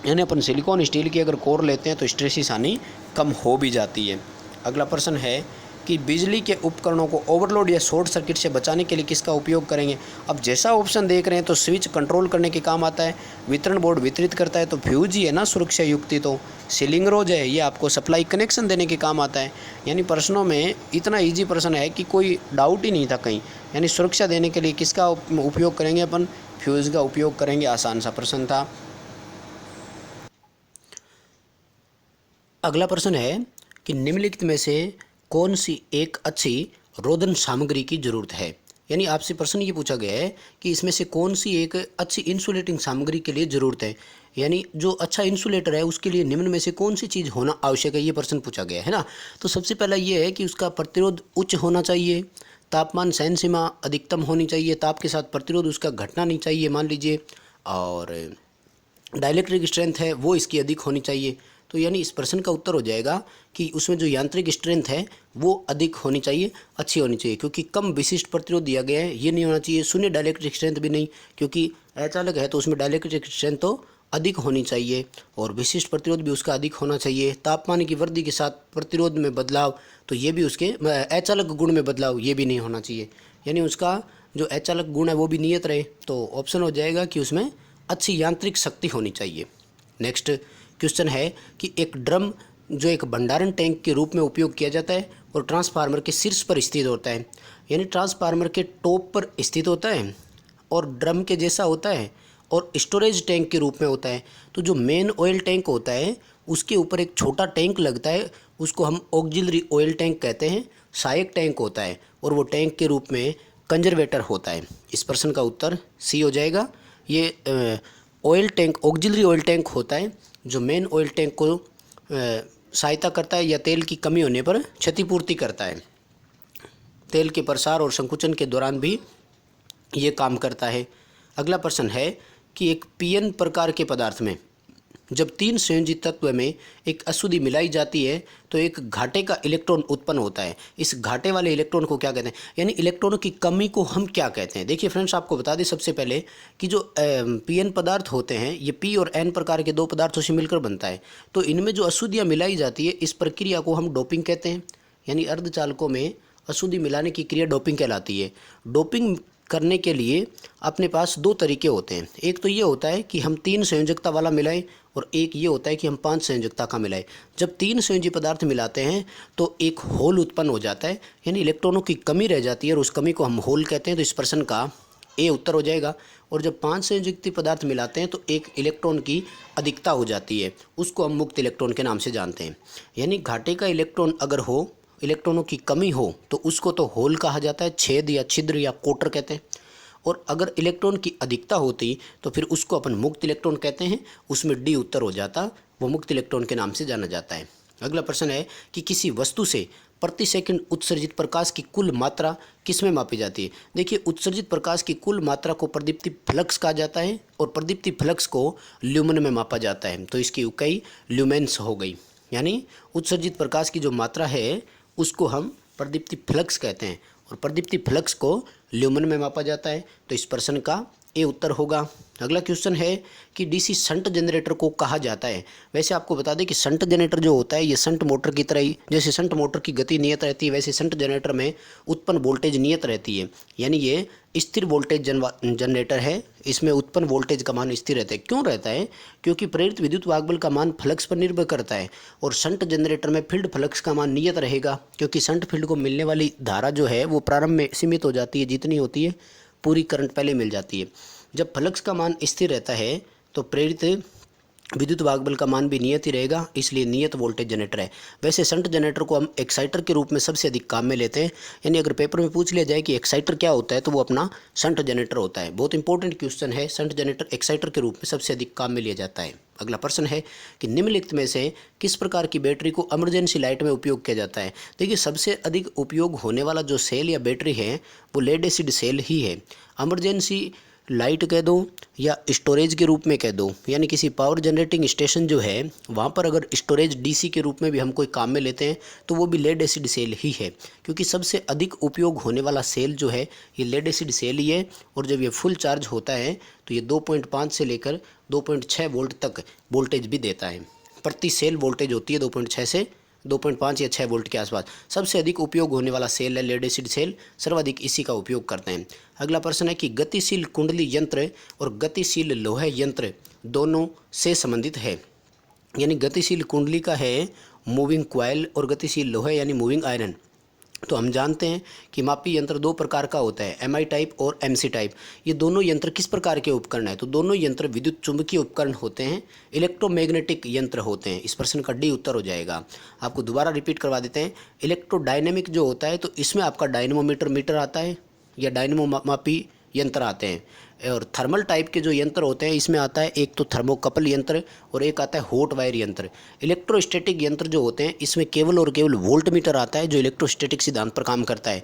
यानी अपन सिलिकॉन स्टील की अगर कोर लेते हैं तो हिस्टैरिसीस हानि कम हो भी जाती है। अगला प्रश्न है कि बिजली के उपकरणों को ओवरलोड या शॉर्ट सर्किट से बचाने के लिए किसका उपयोग करेंगे। अब जैसा ऑप्शन देख रहे हैं तो स्विच कंट्रोल करने के काम आता है, वितरण बोर्ड वितरित करता है तो फ्यूज ही है ना सुरक्षा युक्ति, तो सीलिंग रोज है ये आपको सप्लाई कनेक्शन देने के काम आता है। यानी प्रश्नों में इतना ईजी प्रश्न है कि कोई डाउट ही नहीं था कहीं। यानी सुरक्षा देने के लिए किसका उपयोग करेंगे अपन, फ्यूज का उपयोग करेंगे। आसान सा प्रश्न था। अगला प्रश्न है कि निम्नलिखित में से कौन सी एक अच्छी रोधन सामग्री की जरूरत है। यानी आपसे प्रश्न ये पूछा गया है कि इसमें से कौन सी एक अच्छी इंसुलेटिंग सामग्री के लिए ज़रूरत है। यानी जो अच्छा इंसुलेटर है उसके लिए निम्न में से कौन सी चीज़ होना आवश्यक है, ये प्रश्न पूछा गया है ना। तो सबसे पहला ये है कि उसका प्रतिरोध उच्च होना चाहिए, तापमान सहन सीमा अधिकतम होनी चाहिए, ताप के साथ प्रतिरोध उसका घटना नहीं चाहिए मान लीजिए, और डाइलेक्ट्रिक स्ट्रेंथ है वो इसकी अधिक होनी चाहिए। तो यानी इस प्रश्न का उत्तर हो जाएगा कि उसमें जो यांत्रिक स्ट्रेंथ है वो अधिक होनी चाहिए, अच्छी होनी चाहिए, क्योंकि कम विशिष्ट प्रतिरोध दिया गया है ये नहीं होना चाहिए। शून्य डाइलेक्ट्रिक स्ट्रेंथ भी नहीं, क्योंकि अचालक है तो उसमें डाइलेक्ट्रिक स्ट्रेंथ तो अधिक होनी चाहिए और विशिष्ट प्रतिरोध भी उसका अधिक होना चाहिए। तापमान की वृद्धि के साथ प्रतिरोध में बदलाव, तो ये भी उसके अचालक गुण में बदलाव ये भी नहीं होना चाहिए। यानी उसका जो अचालक गुण है वो भी नियत रहे, तो ऑप्शन हो जाएगा कि उसमें अच्छी यांत्रिक शक्ति होनी चाहिए। नेक्स्ट क्वेश्चन है कि एक ड्रम जो एक भंडारण टैंक के रूप में उपयोग किया जाता है और ट्रांसफार्मर के शीर्ष पर स्थित होता है। यानी ट्रांसफार्मर के टॉप पर स्थित होता है और ड्रम के जैसा होता है और स्टोरेज टैंक के रूप में होता है। तो जो मेन ऑयल टैंक होता है उसके ऊपर एक छोटा टैंक लगता है, उसको हम ऑक्सिलरी ऑयल टैंक कहते हैं। सहायक टैंक होता है और वो टैंक के रूप में कंजर्वेटर होता है। इस प्रश्न का उत्तर सी हो जाएगा। ये oil tank auxiliary oil tank होता है जो मेन ऑयल टैंक को सहायता करता है या तेल की कमी होने पर क्षतिपूर्ति करता है। तेल के प्रसार और संकुचन के दौरान भी ये काम करता है। अगला प्रश्न है कि एक पीएन प्रकार के पदार्थ में जब 3 संयोजित तत्व में एक अशुद्धि मिलाई जाती है तो एक घाटे का इलेक्ट्रॉन उत्पन्न होता है। इस घाटे वाले इलेक्ट्रॉन को क्या कहते हैं, यानी इलेक्ट्रॉनों की कमी को हम क्या कहते हैं। देखिए फ्रेंड्स, आपको बता दें सबसे पहले कि जो पीएन पदार्थ होते हैं ये पी और एन प्रकार के दो पदार्थों से मिलकर बनता है। तो इनमें जो अशुद्धियाँ मिलाई जाती है इस प्रक्रिया को हम डोपिंग कहते हैं, यानी अर्धचालकों में अशुद्धि मिलाने की क्रिया डोपिंग कहलाती है। डोपिंग करने के लिए अपने पास दो तरीके होते हैं। एक तो ये होता है कि हम 3 संयोजकता वाला मिलाएं और एक ये होता है कि हम 5 संयोजकता का मिलाएं। जब 3 संयोजी पदार्थ मिलाते हैं तो एक होल उत्पन्न हो जाता है, यानी इलेक्ट्रॉनों की कमी रह जाती है और उस कमी को हम होल कहते हैं। तो इस प्रश्न का ए उत्तर हो जाएगा। और जब 5 संयोजकता पदार्थ मिलाते हैं तो एक इलेक्ट्रॉन की अधिकता हो जाती है, उसको हम मुक्त इलेक्ट्रॉन के नाम से जानते हैं। यानी घाटे का इलेक्ट्रॉन अगर हो, इलेक्ट्रॉनों की कमी हो, तो उसको तो होल कहा जाता है, छेद या छिद्र या कोटर कहते हैं। और अगर इलेक्ट्रॉन की अधिकता होती तो फिर उसको अपन मुक्त इलेक्ट्रॉन कहते हैं, उसमें डी उत्तर हो जाता, वो मुक्त इलेक्ट्रॉन के नाम से जाना जाता है। अगला प्रश्न है कि किसी वस्तु से प्रति सेकंड उत्सर्जित प्रकाश की कुल मात्रा किस में मापी जाती है। देखिए, उत्सर्जित प्रकाश की कुल मात्रा को प्रदीप्ति फ्लक्स कहा जाता है और प्रदीप्ति फ्लक्स को ल्यूमन में मापा जाता है। तो इसकी इकाई ल्यूमेंस हो गई, यानी उत्सर्जित प्रकाश की जो मात्रा है उसको हम प्रदीप्ति फ्लक्स कहते हैं और प्रदीप्ति फ्लक्स को ल्यूमन में मापा जाता है। तो इस प्रश्न का ए उत्तर होगा। अगला क्वेश्चन है कि डीसी शंट जनरेटर को कहा जाता है। वैसे आपको बता दें कि शंट जनरेटर जो होता है ये शंट मोटर की तरह ही, जैसे शंट मोटर की गति नियत रहती है वैसे शंट जनरेटर में उत्पन्न वोल्टेज नियत रहती है, यानी ये स्थिर वोल्टेज जनरेटर है। इसमें उत्पन्न वोल्टेज का मान स्थिर रहता है। क्यों रहता है? क्योंकि प्रेरित विद्युत वाहकबल का मान फ्लक्स पर निर्भर करता है और शंट जनरेटर में फील्ड फ्लक्स का मान नियत रहेगा, क्योंकि शंट फील्ड को मिलने वाली धारा जो है वो प्रारंभ में सीमित हो जाती है, जितनी होती है पूरी करंट पहले मिल जाती है। जब फ्लक्स का मान स्थिर रहता है तो प्रेरित विद्युत वाहकबल का मान भी नियत ही रहेगा, इसलिए नियत वोल्टेज जनरेटर है। वैसे शंट जनरेटर को हम एक्साइटर के रूप में सबसे अधिक काम में लेते हैं, यानी अगर पेपर में पूछ लिया जाए कि एक्साइटर क्या होता है तो वो अपना शंट जनरेटर होता है। बहुत इंपॉर्टेंट क्वेश्चन है, शंट जनरेटर एक्साइटर के रूप में सबसे अधिक काम में लिया जाता है। अगला प्रश्न है कि निम्नलिखित में से किस प्रकार की बैटरी को इमरजेंसी लाइट में उपयोग किया जाता है। देखिए, सबसे अधिक उपयोग होने वाला जो सेल या बैटरी है वो लेड एसिड सेल ही है। इमरजेंसी लाइट कह दो या स्टोरेज के रूप में कह दो, यानी किसी पावर जनरेटिंग स्टेशन जो है वहाँ पर अगर स्टोरेज डीसी के रूप में भी हम कोई काम में लेते हैं तो वो भी लेड एसिड सेल ही है, क्योंकि सबसे अधिक उपयोग होने वाला सेल जो है ये लेड एसिड सेल ही है। और जब ये फुल चार्ज होता है तो ये 2.5 से लेकर 2.6 वोल्ट तक वोल्टेज भी देता है। प्रति सेल वोल्टेज होती है 2.6 से 2.5 या 6 वोल्ट के आसपास। सबसे अधिक उपयोग होने वाला सेल है लेड एसिड सेल, सर्वाधिक इसी का उपयोग करते हैं। अगला प्रश्न है कि गतिशील कुंडली यंत्र और गतिशील लोहे यंत्र दोनों से संबंधित है। यानी गतिशील कुंडली का है मूविंग कॉइल और गतिशील लोहे यानी मूविंग आयरन। तो हम जानते हैं कि मापी यंत्र दो प्रकार का होता है, एमआई टाइप और एमसी टाइप। ये दोनों यंत्र किस प्रकार के उपकरण हैं? तो दोनों यंत्र विद्युत चुंबकीय उपकरण होते हैं, इलेक्ट्रोमैग्नेटिक यंत्र होते हैं। इस प्रश्न का डी उत्तर हो जाएगा। आपको दोबारा रिपीट करवा देते हैं। इलेक्ट्रोडायनेमिक जो होता है तो इसमें आपका डायनेमोमीटर मीटर आता है या डायनेमो मापी यंत्र आते हैं। और थर्मल टाइप के जो यंत्र होते हैं इसमें आता है एक तो थर्मोकपल यंत्र और एक आता है हॉट वायर यंत्र। इलेक्ट्रोस्टैटिक यंत्र जो होते हैं इसमें केवल और केवल वोल्ट मीटर आता है जो इलेक्ट्रोस्टैटिक सिद्धांत पर काम करता है।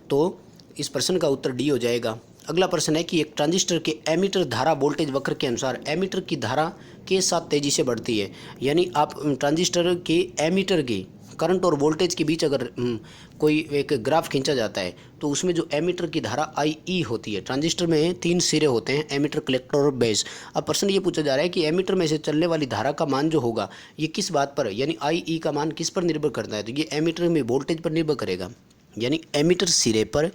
तो इस प्रश्न का उत्तर डी हो जाएगा। अगला प्रश्न है कि एक ट्रांजिस्टर के एमीटर धारा वोल्टेज वक्र के अनुसार एमीटर की धारा के साथ तेजी से बढ़ती है। यानी आप ट्रांजिस्टर के एमीटर की करंट और वोल्टेज के बीच अगर कोई एक ग्राफ खींचा जाता है तो उसमें जो एमीटर की धारा आई होती है। ट्रांजिस्टर में 3 सिरे होते हैं, एमीटर, कलेक्टर और बेस। अब प्रश्न ये पूछा जा रहा है कि एमीटर में से चलने वाली धारा का मान जो होगा ये किस बात पर, यानी आई का मान किस पर निर्भर करता है? तो ये एमीटर में वोल्टेज पर निर्भर करेगा। यानी एमीटर सिरे पर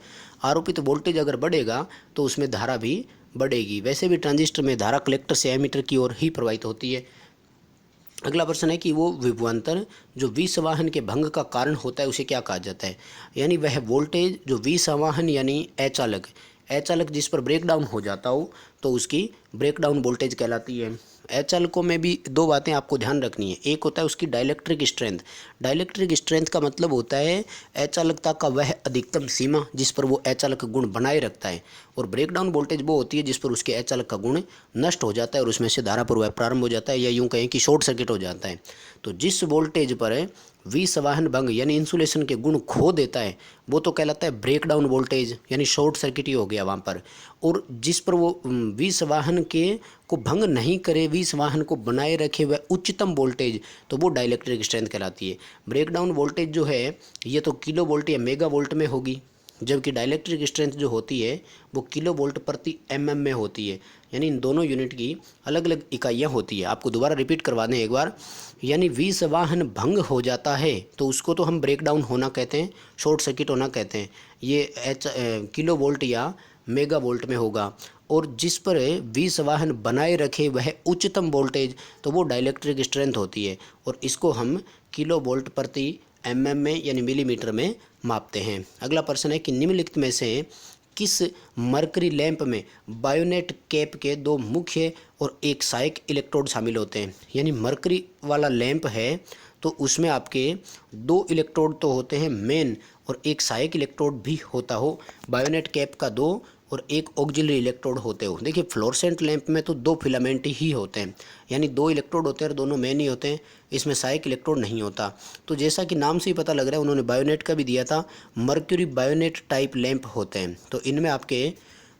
आरोपित वोल्टेज अगर बढ़ेगा तो उसमें धारा भी बढ़ेगी। वैसे भी ट्रांजिस्टर में धारा कलेक्टर से एमीटर की ओर ही प्रवाहित होती है। अगला प्रश्न है कि वो विभवांतर जो विसंवाहन के भंग का कारण होता है उसे क्या कहा जाता है? यानी वह वोल्टेज जो विसंवाहन यानी अचालक जिस पर ब्रेकडाउन हो जाता हो तो उसकी ब्रेकडाउन वोल्टेज कहलाती है। अचालकों में भी दो बातें आपको ध्यान रखनी है। एक होता है उसकी डाइलेक्ट्रिक स्ट्रेंथ। डाइलेक्ट्रिक स्ट्रेंथ का मतलब होता है अचालकता का वह अधिकतम सीमा जिस पर वो अचालक गुण बनाए रखता है, और ब्रेकडाउन वोल्टेज वो होती है जिस पर उसके अचालक का गुण नष्ट हो जाता है और उसमें से धारा प्रवाह प्रारंभ हो जाता है, या यूँ कहें कि शॉर्ट सर्किट हो जाता है। तो जिस वोल्टेज पर विसंवाहन भंग यानी इंसुलेशन के गुण खो देता है, वो तो कहलाता है ब्रेकडाउन वोल्टेज, यानी शॉर्ट सर्किट ही हो गया वहाँ पर। और जिस पर वो विसंवाहन के को भंग नहीं करे, विसंवाहन को बनाए रखे वह उच्चतम वोल्टेज, तो वो डाइलेक्ट्रिक स्ट्रेंथ कहलाती है। ब्रेकडाउन वोल्टेज जो है ये तो किलो वोल्ट या मेगा वोल्ट में होगी, जबकि डाइलेक्ट्रिक स्ट्रेंथ जो होती है वो किलो वोल्ट प्रति mm में होती है। यानी इन दोनों यूनिट की अलग अलग इकाइयाँ होती है। आपको दोबारा रिपीट करवा दें एक बार, यानी विसंवाहन भंग हो जाता है तो उसको तो हम ब्रेकडाउन होना कहते हैं, शॉर्ट सर्किट होना कहते हैं। ये किलो वोल्ट या मेगा वोल्ट में होगा। और जिस पर विसंवाहन बनाए रखे वह उच्चतम वोल्टेज, तो वो डाइलेक्ट्रिक स्ट्रेंथ होती है, और इसको हम किलो वोल्ट प्रति mm में यानी मिलीमीटर में मापते हैं। अगला प्रश्न है कि निम्नलिखित में से किस मरकरी लैंप में बायोनेट कैप के 2 मुख्य और एक सहायक इलेक्ट्रोड शामिल होते हैं। यानी मरकरी वाला लैंप है तो उसमें आपके 2 इलेक्ट्रोड तो होते हैं मेन, और एक सहायक इलेक्ट्रोड भी होता हो। बायोनेट कैप का 2 और एक ऑक्सिलरी इलेक्ट्रोड होते हो। देखिए फ्लोरेसेंट लैंप में तो 2 फिलामेंट ही होते हैं, यानी 2 इलेक्ट्रोड होते हैं और दोनों मेन ही होते हैं, इसमें सहायक इलेक्ट्रोड नहीं होता। तो जैसा कि नाम से ही पता लग रहा है, उन्होंने बायोनेट का भी दिया था, मर्क्यूरी बायोनेट टाइप लैंप होते हैं। तो इनमें आपके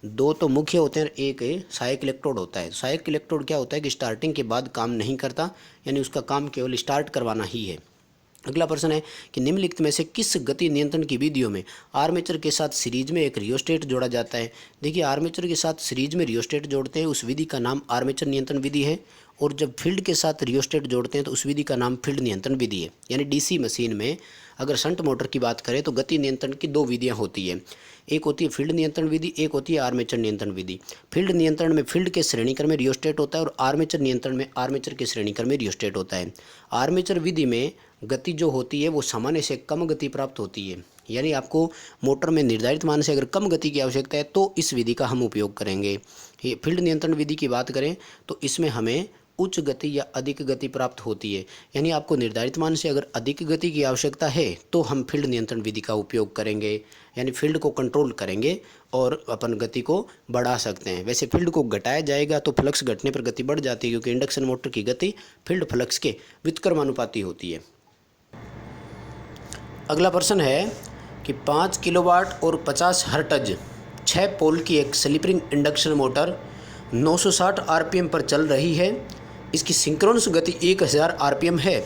2 तो मुख्य होते हैं, एक सहायक इलेक्ट्रोड होता है। सहायक इलेक्ट्रोड क्या होता है कि स्टार्टिंग के बाद काम नहीं करता, यानी उसका काम केवल स्टार्ट करवाना ही है। अगला प्रश्न है कि निम्नलिखित में से किस गति नियंत्रण की विधियों में आर्मेचर के साथ सीरीज में एक रियोस्टेट जोड़ा जाता है। देखिए आर्मेचर के साथ सीरीज में रियोस्टेट जोड़ते हैं, उस विधि का नाम आर्मेचर नियंत्रण विधि है। और जब फील्ड के साथ रियोस्टेट जोड़ते हैं तो उस विधि का नाम फील्ड नियंत्रण विधि है। यानी डीसी मशीन में अगर शंट मोटर की बात करें तो गति नियंत्रण की 2 विधियाँ होती है, एक होती है फील्ड नियंत्रण विधि, एक होती है आर्मेचर नियंत्रण विधि। फील्ड नियंत्रण में फील्ड के श्रेणीक्रम में रियोस्टेट होता है और आर्मेचर नियंत्रण में आर्मेचर के श्रेणीक्रम में रियोस्टेट होता है। आर्मेचर विधि में गति जो होती है वो सामान्य से कम गति प्राप्त होती है, यानी आपको मोटर में निर्धारित मान से अगर कम गति की आवश्यकता है तो इस विधि का हम उपयोग करेंगे। ये फील्ड नियंत्रण विधि की बात करें तो इसमें हमें उच्च गति या अधिक गति प्राप्त होती है, यानी आपको निर्धारित मान से अगर अधिक गति की आवश्यकता है तो हम फील्ड नियंत्रण विधि का उपयोग करेंगे, यानी फील्ड को कंट्रोल करेंगे और अपन गति को बढ़ा सकते हैं। वैसे फील्ड को घटाया जाएगा तो फ्लक्स घटने पर गति बढ़ जाती है, क्योंकि इंडक्शन मोटर की गति फील्ड फ्लक्स के व्युत्क्रमानुपाती होती है। अगला प्रश्न है कि 5 किलोवाट और 50 हर्ट्ज 6 पोल की एक slip ring induction motor 960 RPM पर चल रही है। इसकी सिंक्रोनस गति 1000 आरपीएम है।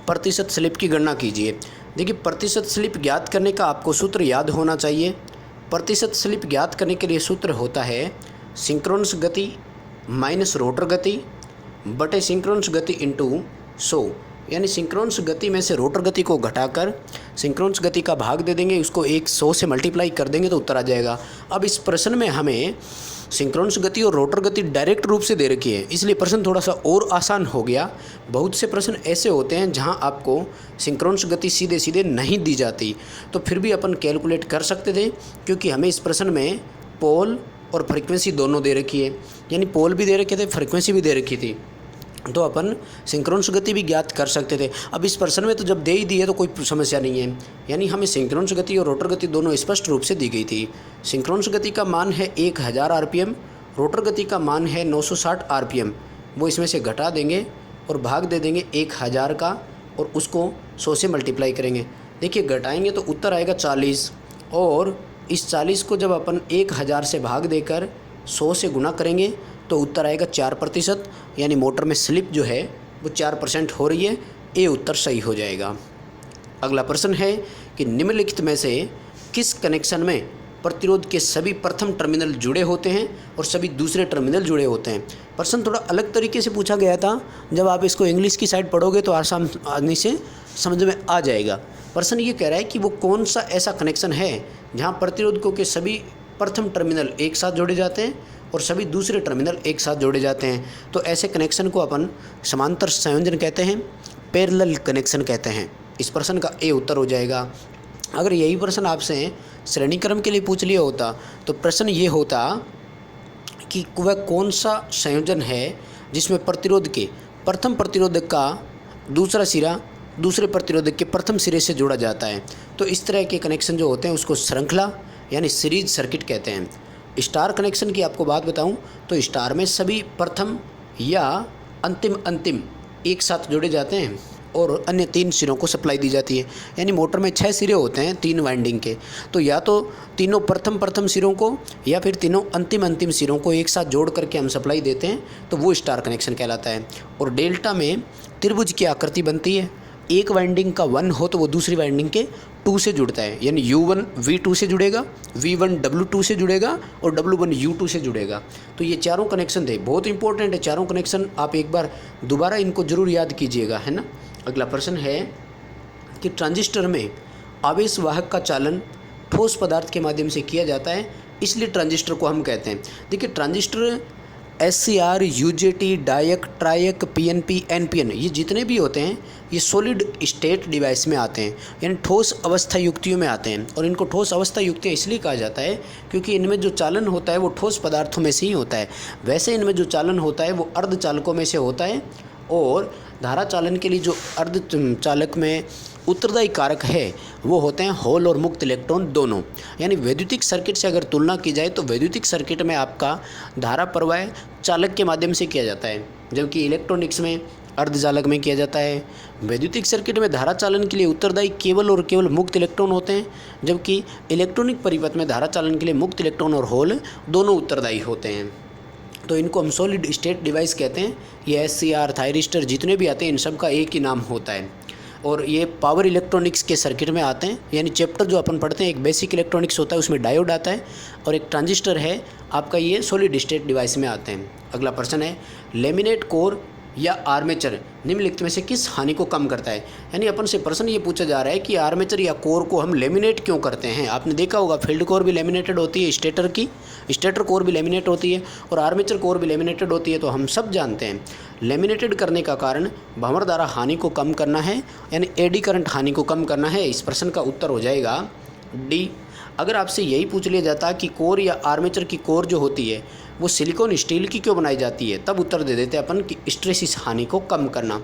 प्रतिशत स्लिप की गणना कीजिए। देखिए प्रतिशत स्लिप ज्ञात करने का आपको सूत्र याद होना चाहिए। प्रतिशत स्लिप ज्ञात करने के लिए सूत्र होता है सिंक्रोनस गति माइनस रोटर गति बटे सिंक्रोनस गति इंटू 100, यानी सिंक्रोनस गति में से रोटर गति को घटाकर सिंक्रोनस गति का भाग दे देंगे, उसको 100 से मल्टीप्लाई कर देंगे तो उत्तर आ जाएगा। अब इस प्रश्न में हमें सिंक्रोनस गति और रोटर गति डायरेक्ट रूप से दे रखी है, इसलिए प्रश्न थोड़ा सा और आसान हो गया। बहुत से प्रश्न ऐसे होते हैं जहां आपको सिंक्रोनस गति सीधे सीधे नहीं दी जाती, तो फिर भी अपन कैलकुलेट कर सकते थे, क्योंकि हमें इस प्रश्न में पोल और फ्रीक्वेंसी दोनों दे रखी है, यानी पोल भी दे रखे थे, फ्रीक्वेंसी भी दे रखी थी, तो अपन सिंक्रोनस गति भी ज्ञात कर सकते थे। अब इस प्रश्न में तो जब दे ही दी है तो कोई समस्या नहीं है, यानी हमें सिंक्रोनस गति और रोटर गति दोनों स्पष्ट रूप से दी गई थी। सिंक्रोनस गति का मान है 1000 आरपीएम, रोटर गति का मान है 960 आरपीएम। वो इसमें से घटा देंगे और भाग दे देंगे 1000 का और उसको 100 से मल्टीप्लाई करेंगे। देखिए घटाएंगे तो उत्तर आएगा 40, और इस 40 को जब अपन 1000 से भाग देकर 100 से गुणा करेंगे तो उत्तर आएगा 4%, यानी मोटर में स्लिप जो है वो 4% हो रही है। ए उत्तर सही हो जाएगा। अगला प्रश्न है कि निम्नलिखित में से किस कनेक्शन में प्रतिरोध के सभी प्रथम टर्मिनल जुड़े होते हैं और सभी दूसरे टर्मिनल जुड़े होते हैं। प्रश्न थोड़ा अलग तरीके से पूछा गया था, जब आप इसको इंग्लिश की साइड पढ़ोगे तो आसानी से समझ में आ जाएगा। प्रश्न ये कह रहा है कि वो कौन सा ऐसा कनेक्शन है जहाँ प्रतिरोधकों के सभी प्रथम टर्मिनल एक साथ जोड़े जाते हैं और सभी दूसरे टर्मिनल एक साथ जोड़े जाते हैं। तो ऐसे कनेक्शन को अपन समांतर संयोजन कहते हैं, पैरेलल कनेक्शन कहते हैं। इस प्रश्न का ए उत्तर हो जाएगा। अगर यही प्रश्न आपसे श्रेणी क्रम के लिए पूछ लिया होता तो प्रश्न ये होता कि वह कौन सा संयोजन है जिसमें प्रतिरोध के प्रथम प्रतिरोधक का दूसरा सिरा दूसरे प्रतिरोधक के प्रथम सिरे से जोड़ा जाता है। तो इस तरह के कनेक्शन जो होते हैं उसको श्रृंखला यानी सीरीज सर्किट कहते हैं। स्टार कनेक्शन की आपको बात बताऊं तो स्टार में सभी प्रथम या अंतिम एक साथ जोड़े जाते हैं, और अन्य 3 सिरों को सप्लाई दी जाती है। यानी मोटर में 6 सिरे होते हैं 3 वाइंडिंग के, तो या तो तीनों प्रथम सिरों को या फिर तीनों अंतिम सिरों को एक साथ जोड़ करके हम सप्लाई देते हैं, तो वो स्टार कनेक्शन कहलाता है। और डेल्टा में त्रिभुज की आकृति बनती है, एक वाइंडिंग का 1 हो तो वो दूसरी वाइंडिंग के 2 से जुड़ता है, यानी U1 V2 से जुड़ेगा, V1 W2 से जुड़ेगा और W1 U2 से जुड़ेगा। तो ये चारों कनेक्शन थे, बहुत इंपॉर्टेंट है चारों कनेक्शन, आप एक बार दोबारा इनको जरूर याद कीजिएगा, है ना। अगला प्रश्न है कि ट्रांजिस्टर में आवेश वाहक का चालन ठोस पदार्थ के माध्यम से किया जाता है, इसलिए ट्रांजिस्टर को हम कहते हैं। देखिए transistor SCR, UJT, डायक, ट्रायक, PNP, NPN ये जितने भी होते हैं ये सॉलिड स्टेट डिवाइस में आते हैं, यानी ठोस अवस्था युक्तियों में आते हैं। और इनको ठोस अवस्था युक्तियाँ इसलिए कहा जाता है क्योंकि इनमें जो चालन होता है वो ठोस पदार्थों में से ही होता है। वैसे इनमें जो चालन होता है वो अर्धचालकों में से होता है, और धारा चालन के लिए जो अर्धचालक में उत्तरदायी कारक है वो होते हैं होल और मुक्त इलेक्ट्रॉन दोनों। यानी वैद्युतिक सर्किट से अगर तुलना की जाए तो वैद्युतिक सर्किट में आपका धारा प्रवाह चालक के माध्यम से किया जाता है, जबकि इलेक्ट्रॉनिक्स में अर्धचालक में किया जाता है। वैद्युतिक सर्किट में धारा चालन के लिए उत्तरदायी केवल और केवल मुक्त इलेक्ट्रॉन होते हैं, जबकि इलेक्ट्रॉनिक परिपथ में धारा चालन के लिए मुक्त इलेक्ट्रॉन और होल दोनों उत्तरदायी होते हैं। तो इनको हम सॉलिड स्टेट डिवाइस कहते हैं। ये SCR, थायरिस्टर जितने भी आते हैं इन सब का एक ही नाम होता है, और ये पावर इलेक्ट्रॉनिक्स के सर्किट में आते हैं। यानी चैप्टर जो अपन पढ़ते हैं एक बेसिक इलेक्ट्रॉनिक्स होता है, उसमें डायोड आता है, और एक ट्रांजिस्टर है आपका, ये सॉलिड स्टेट डिवाइस में आते हैं। अगला प्रश्न है लेमिनेट कोर या आर्मेचर निम्नलिखित में से किस हानि को कम करता है। यानी अपन से प्रश्न ये पूछा जा रहा है कि आर्मेचर या कोर को हम लेमिनेट क्यों करते हैं। आपने देखा होगा फील्ड कोर भी लेमिनेटेड होती है, स्टेटर कोर भी लेमिनेट होती है, और आर्मेचर कोर भी लेमिनेटेड होती है। तो हम सब जानते हैं लेमिनेटेड करने का कारण भंवर द्वारा हानि को कम करना है, यानी एडी करंट हानि को कम करना है। इस प्रश्न का उत्तर हो जाएगा डी। अगर आपसे यही पूछ लिया जाता कि कोर या आर्मेचर की कोर जो होती है वो सिलिकॉन स्टील की क्यों बनाई जाती है, तब उत्तर दे देते अपन कि स्ट्रेसिस हानि को कम करना।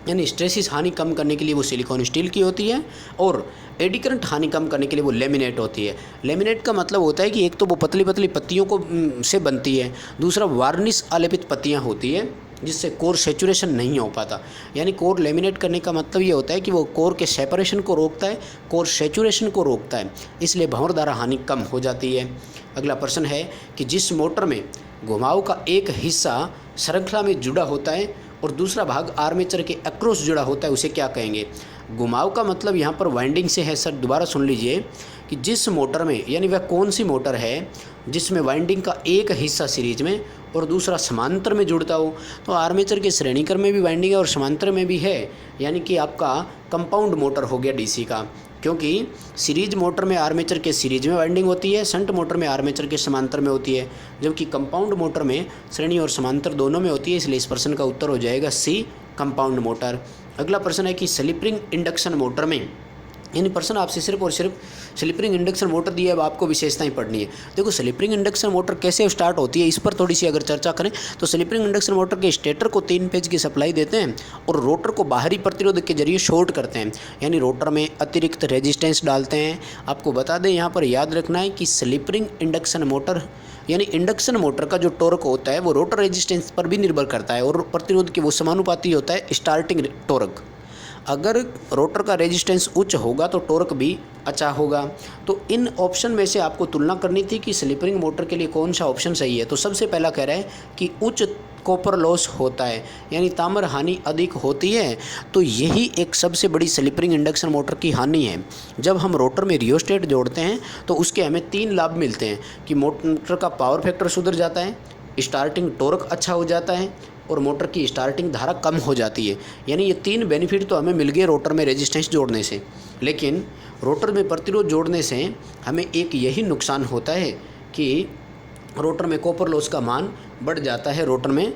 यानी स्ट्रेसिस हानि कम करने के लिए वो सिलिकॉन स्टील की होती है, और एडी करंट हानि कम करने के लिए वो लेमिनेट होती है। लेमिनेट का मतलब होता है कि एक तो वो पतली पतली पत्तियों को से बनती है, दूसरा वार्निश आलेपित पत्तियाँ होती है जिससे कोर सेचुरेशन नहीं हो पाता। यानी कोर लेमिनेट करने का मतलब ये होता है कि वो कोर के सेपरेशन को रोकता है, कोर सेचुरेशन को रोकता है, इसलिए भंवर द्वारा हानि कम हो जाती है। अगला प्रश्न है कि जिस मोटर में घुमाव का एक हिस्सा श्रृंखला में जुड़ा होता है और दूसरा भाग आर्मेचर के अक्रॉस जुड़ा होता है उसे क्या कहेंगे। घुमाव का मतलब यहाँ पर वाइंडिंग से है। सर दोबारा सुन लीजिए कि जिस मोटर में, यानी वह कौन सी मोटर है जिसमें वाइंडिंग का एक हिस्सा सीरीज में और दूसरा समांतर में जुड़ता हो। तो आर्मेचर के श्रेणीक्रम में भी वाइंडिंग है और समांतर में भी है, यानी कि आपका कंपाउंड मोटर हो गया DC का, क्योंकि सीरीज मोटर में आर्मेचर के सीरीज में वाइंडिंग होती है, शंट मोटर में आर्मेचर के समांतर में होती है, जबकि कंपाउंड मोटर में श्रेणी और समांतर दोनों में होती है। इसलिए इस प्रश्न का उत्तर हो जाएगा C, कंपाउंड मोटर। अगला प्रश्न है कि स्लिप रिंग इंडक्शन मोटर में, यानी प्रश्न आपसे सिर्फ और सिर्फ स्लिप रिंग इंडक्शन मोटर दी है, अब आपको विशेषताएं पढ़नी है। देखो स्लिप रिंग इंडक्शन मोटर कैसे स्टार्ट होती है इस पर थोड़ी सी अगर चर्चा करें तो स्लिप रिंग इंडक्शन मोटर के स्टेटर को 3 फेज की सप्लाई देते हैं और रोटर को बाहरी प्रतिरोध के जरिए शॉर्ट करते हैं, यानी रोटर में अतिरिक्त रेजिस्टेंस डालते हैं। आपको बता दें यहाँ पर याद रखना है कि स्लिप रिंग इंडक्शन मोटर यानी इंडक्शन मोटर का जो टॉर्क होता है वो रोटर रेजिस्टेंस पर भी निर्भर करता है और प्रतिरोध के वो समानुपाती होता है स्टार्टिंग टॉर्क। अगर रोटर का रेजिस्टेंस उच्च होगा तो टॉर्क भी अच्छा होगा। तो इन ऑप्शन में से आपको तुलना करनी थी कि स्लिप रिंग मोटर के लिए कौन सा ऑप्शन सही है। तो सबसे पहला कह रहा है कि उच्च कॉपर लॉस होता है, यानी ताम्र हानि अधिक होती है। तो यही एक सबसे बड़ी स्लिप रिंग इंडक्शन मोटर की हानि है। जब हम रोटर में रियोस्टेट जोड़ते हैं तो उसके हमें 3 लाभ मिलते हैं कि मोटर का पावर फैक्टर सुधर जाता है, स्टार्टिंग टॉर्क अच्छा हो जाता है और मोटर की स्टार्टिंग धारा कम हो जाती है। यानी ये 3 बेनिफिट तो हमें मिल गए रोटर में रेजिस्टेंस जोड़ने से। लेकिन रोटर में प्रतिरोध जोड़ने से हमें एक यही नुकसान होता है कि रोटर में कॉपर लॉस का मान बढ़ जाता है रोटर में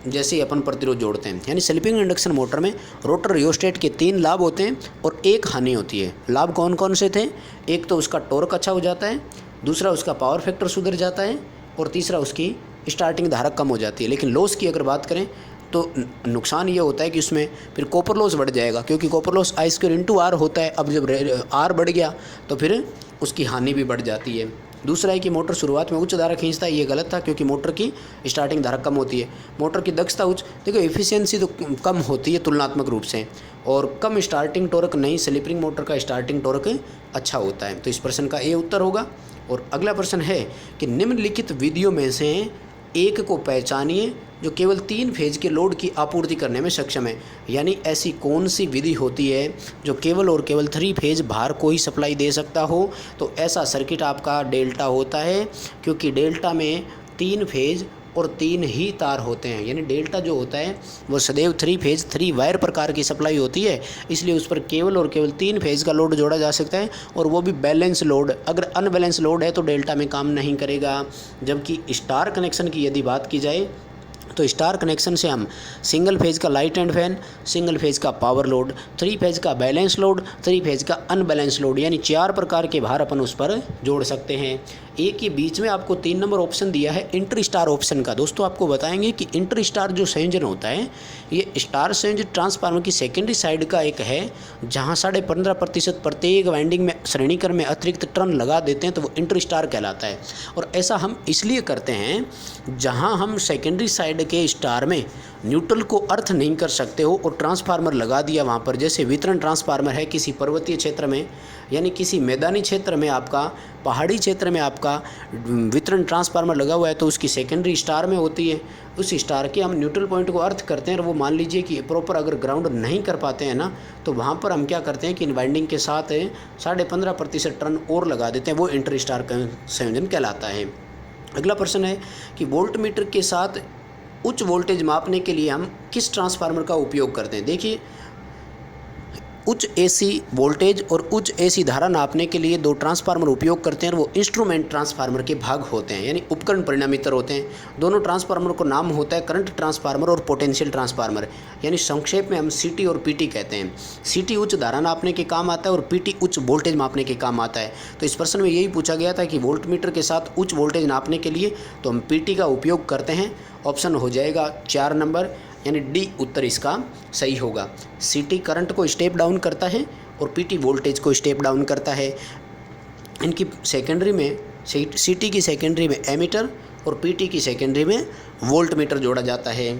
जैसे ही अपन प्रतिरोध जोड़ते हैं। यानी स्लिप रिंग इंडक्शन मोटर में रोटर रियोस्टेट के 3 लाभ होते हैं और 1 हानि होती है। लाभ कौन कौन से थे? एक तो उसका टॉर्क अच्छा हो जाता है, दूसरा उसका पावर फैक्टर सुधर जाता है और तीसरा उसकी स्टार्टिंग धारा कम हो जाती है। लेकिन लॉस की अगर बात करें तो नुकसान ये होता है कि उसमें फिर कॉपर लॉस बढ़ जाएगा, क्योंकि कॉपर लॉस I² × R होता है। अब जब R बढ़ गया तो फिर उसकी हानि भी बढ़ जाती है। दूसरा है कि मोटर शुरुआत में उच्च धारा खींचता है, ये गलत था क्योंकि मोटर की स्टार्टिंग धारा कम होती है। मोटर की दक्षता उच्च, देखो एफिशिएंसी तो कम होती है तुलनात्मक रूप से, और कम स्टार्टिंग टॉर्क नहीं, स्लिप रिंग मोटर का स्टार्टिंग टॉर्क अच्छा होता है। तो इस प्रश्न का ए उत्तर होगा। और अगला प्रश्न है कि निम्नलिखित विधियों में से एक को पहचानिए जो केवल 3 फेज के लोड की आपूर्ति करने में सक्षम है। यानी ऐसी कौन सी विधि होती है जो केवल और केवल 3 फेज भार को ही सप्लाई दे सकता हो। तो ऐसा सर्किट आपका डेल्टा होता है, क्योंकि डेल्टा में 3 फेज और 3 ही तार होते हैं। यानी डेल्टा जो होता है वो सदैव 3 फेज 3 वायर प्रकार की सप्लाई होती है, इसलिए उस पर केवल और केवल 3 फेज का लोड जोड़ा जा सकता है, और वो भी बैलेंस लोड। अगर अनबैलेंस लोड है तो डेल्टा में काम नहीं करेगा। जबकि स्टार कनेक्शन की यदि बात की जाए तो स्टार कनेक्शन से हम सिंगल फेज का light and fan, single phase का पावर लोड, 3 फेज का बैलेंस लोड, 3 फेज का अनबैलेंस लोड, यानी 4 प्रकार के भार अपन उस पर जोड़ सकते हैं। एक के बीच में आपको 3 नंबर ऑप्शन दिया है इंटर स्टार ऑप्शन का। दोस्तों आपको बताएंगे कि इंटर स्टार जो संयोजन होता है, ये स्टार संयोजित ट्रांसफार्मर की सेकेंडरी साइड का एक है, जहाँ 15.5% प्रत्येक वाइंडिंग में श्रेणी क्रम में अतिरिक्त टर्न लगा देते हैं, तो वो इंटर स्टार कहलाता है। और ऐसा हम इसलिए करते हैं जहाँ हम सेकेंडरी साइड के स्टार में न्यूट्रल को अर्थ नहीं कर सकते हो और ट्रांसफार्मर लगा दिया वहाँ पर। जैसे वितरण ट्रांसफार्मर है किसी पर्वतीय क्षेत्र में, यानी किसी मैदानी क्षेत्र में, आपका पहाड़ी क्षेत्र में आपका वितरण ट्रांसफार्मर लगा हुआ है, तो उसकी सेकेंडरी स्टार में होती है। उस स्टार के हम न्यूट्रल पॉइंट को अर्थ करते हैं, और वो मान लीजिए कि प्रॉपर अगर ग्राउंड नहीं कर पाते हैं ना, तो वहाँ पर हम क्या करते हैं कि इन वाइंडिंग के साथ 15.5% टर्न और लगा देते हैं, वो इंटर स्टार का संयोजन कहलाता है। अगला प्रश्न है कि वोल्ट मीटर के साथ उच्च वोल्टेज मापने के लिए हम किस ट्रांसफार्मर का उपयोग करते हैं। देखिए, उच्च एसी वोल्टेज और उच्च एसी धारा नापने के लिए 2 ट्रांसफार्मर उपयोग करते हैं, और वो इंस्ट्रूमेंट ट्रांसफार्मर के भाग होते हैं, यानी उपकरण परिणामीतर होते हैं। दोनों ट्रांसफार्मर को नाम होता है करंट ट्रांसफार्मर और पोटेंशियल ट्रांसफार्मर, यानी संक्षेप में हम सीटी और पीटी कहते हैं। सीटी उच्च धारा नापने के काम आता है और पीटी उच्च वोल्टेज मापने के काम आता है। तो इस प्रश्न में यही पूछा गया था कि वोल्ट मीटर के साथ उच्च वोल्टेज नापने के लिए तो हम पीटी का उपयोग करते हैं। ऑप्शन हो जाएगा 4 नंबर, यानी डी उत्तर इसका सही होगा। सीटी करंट को स्टेप डाउन करता है और पीटी वोल्टेज को स्टेप डाउन करता है। इनकी सेकेंडरी में, सीटी की सेकेंडरी में एमीटर और पीटी की सेकेंडरी में वोल्ट मीटर जोड़ा जाता है।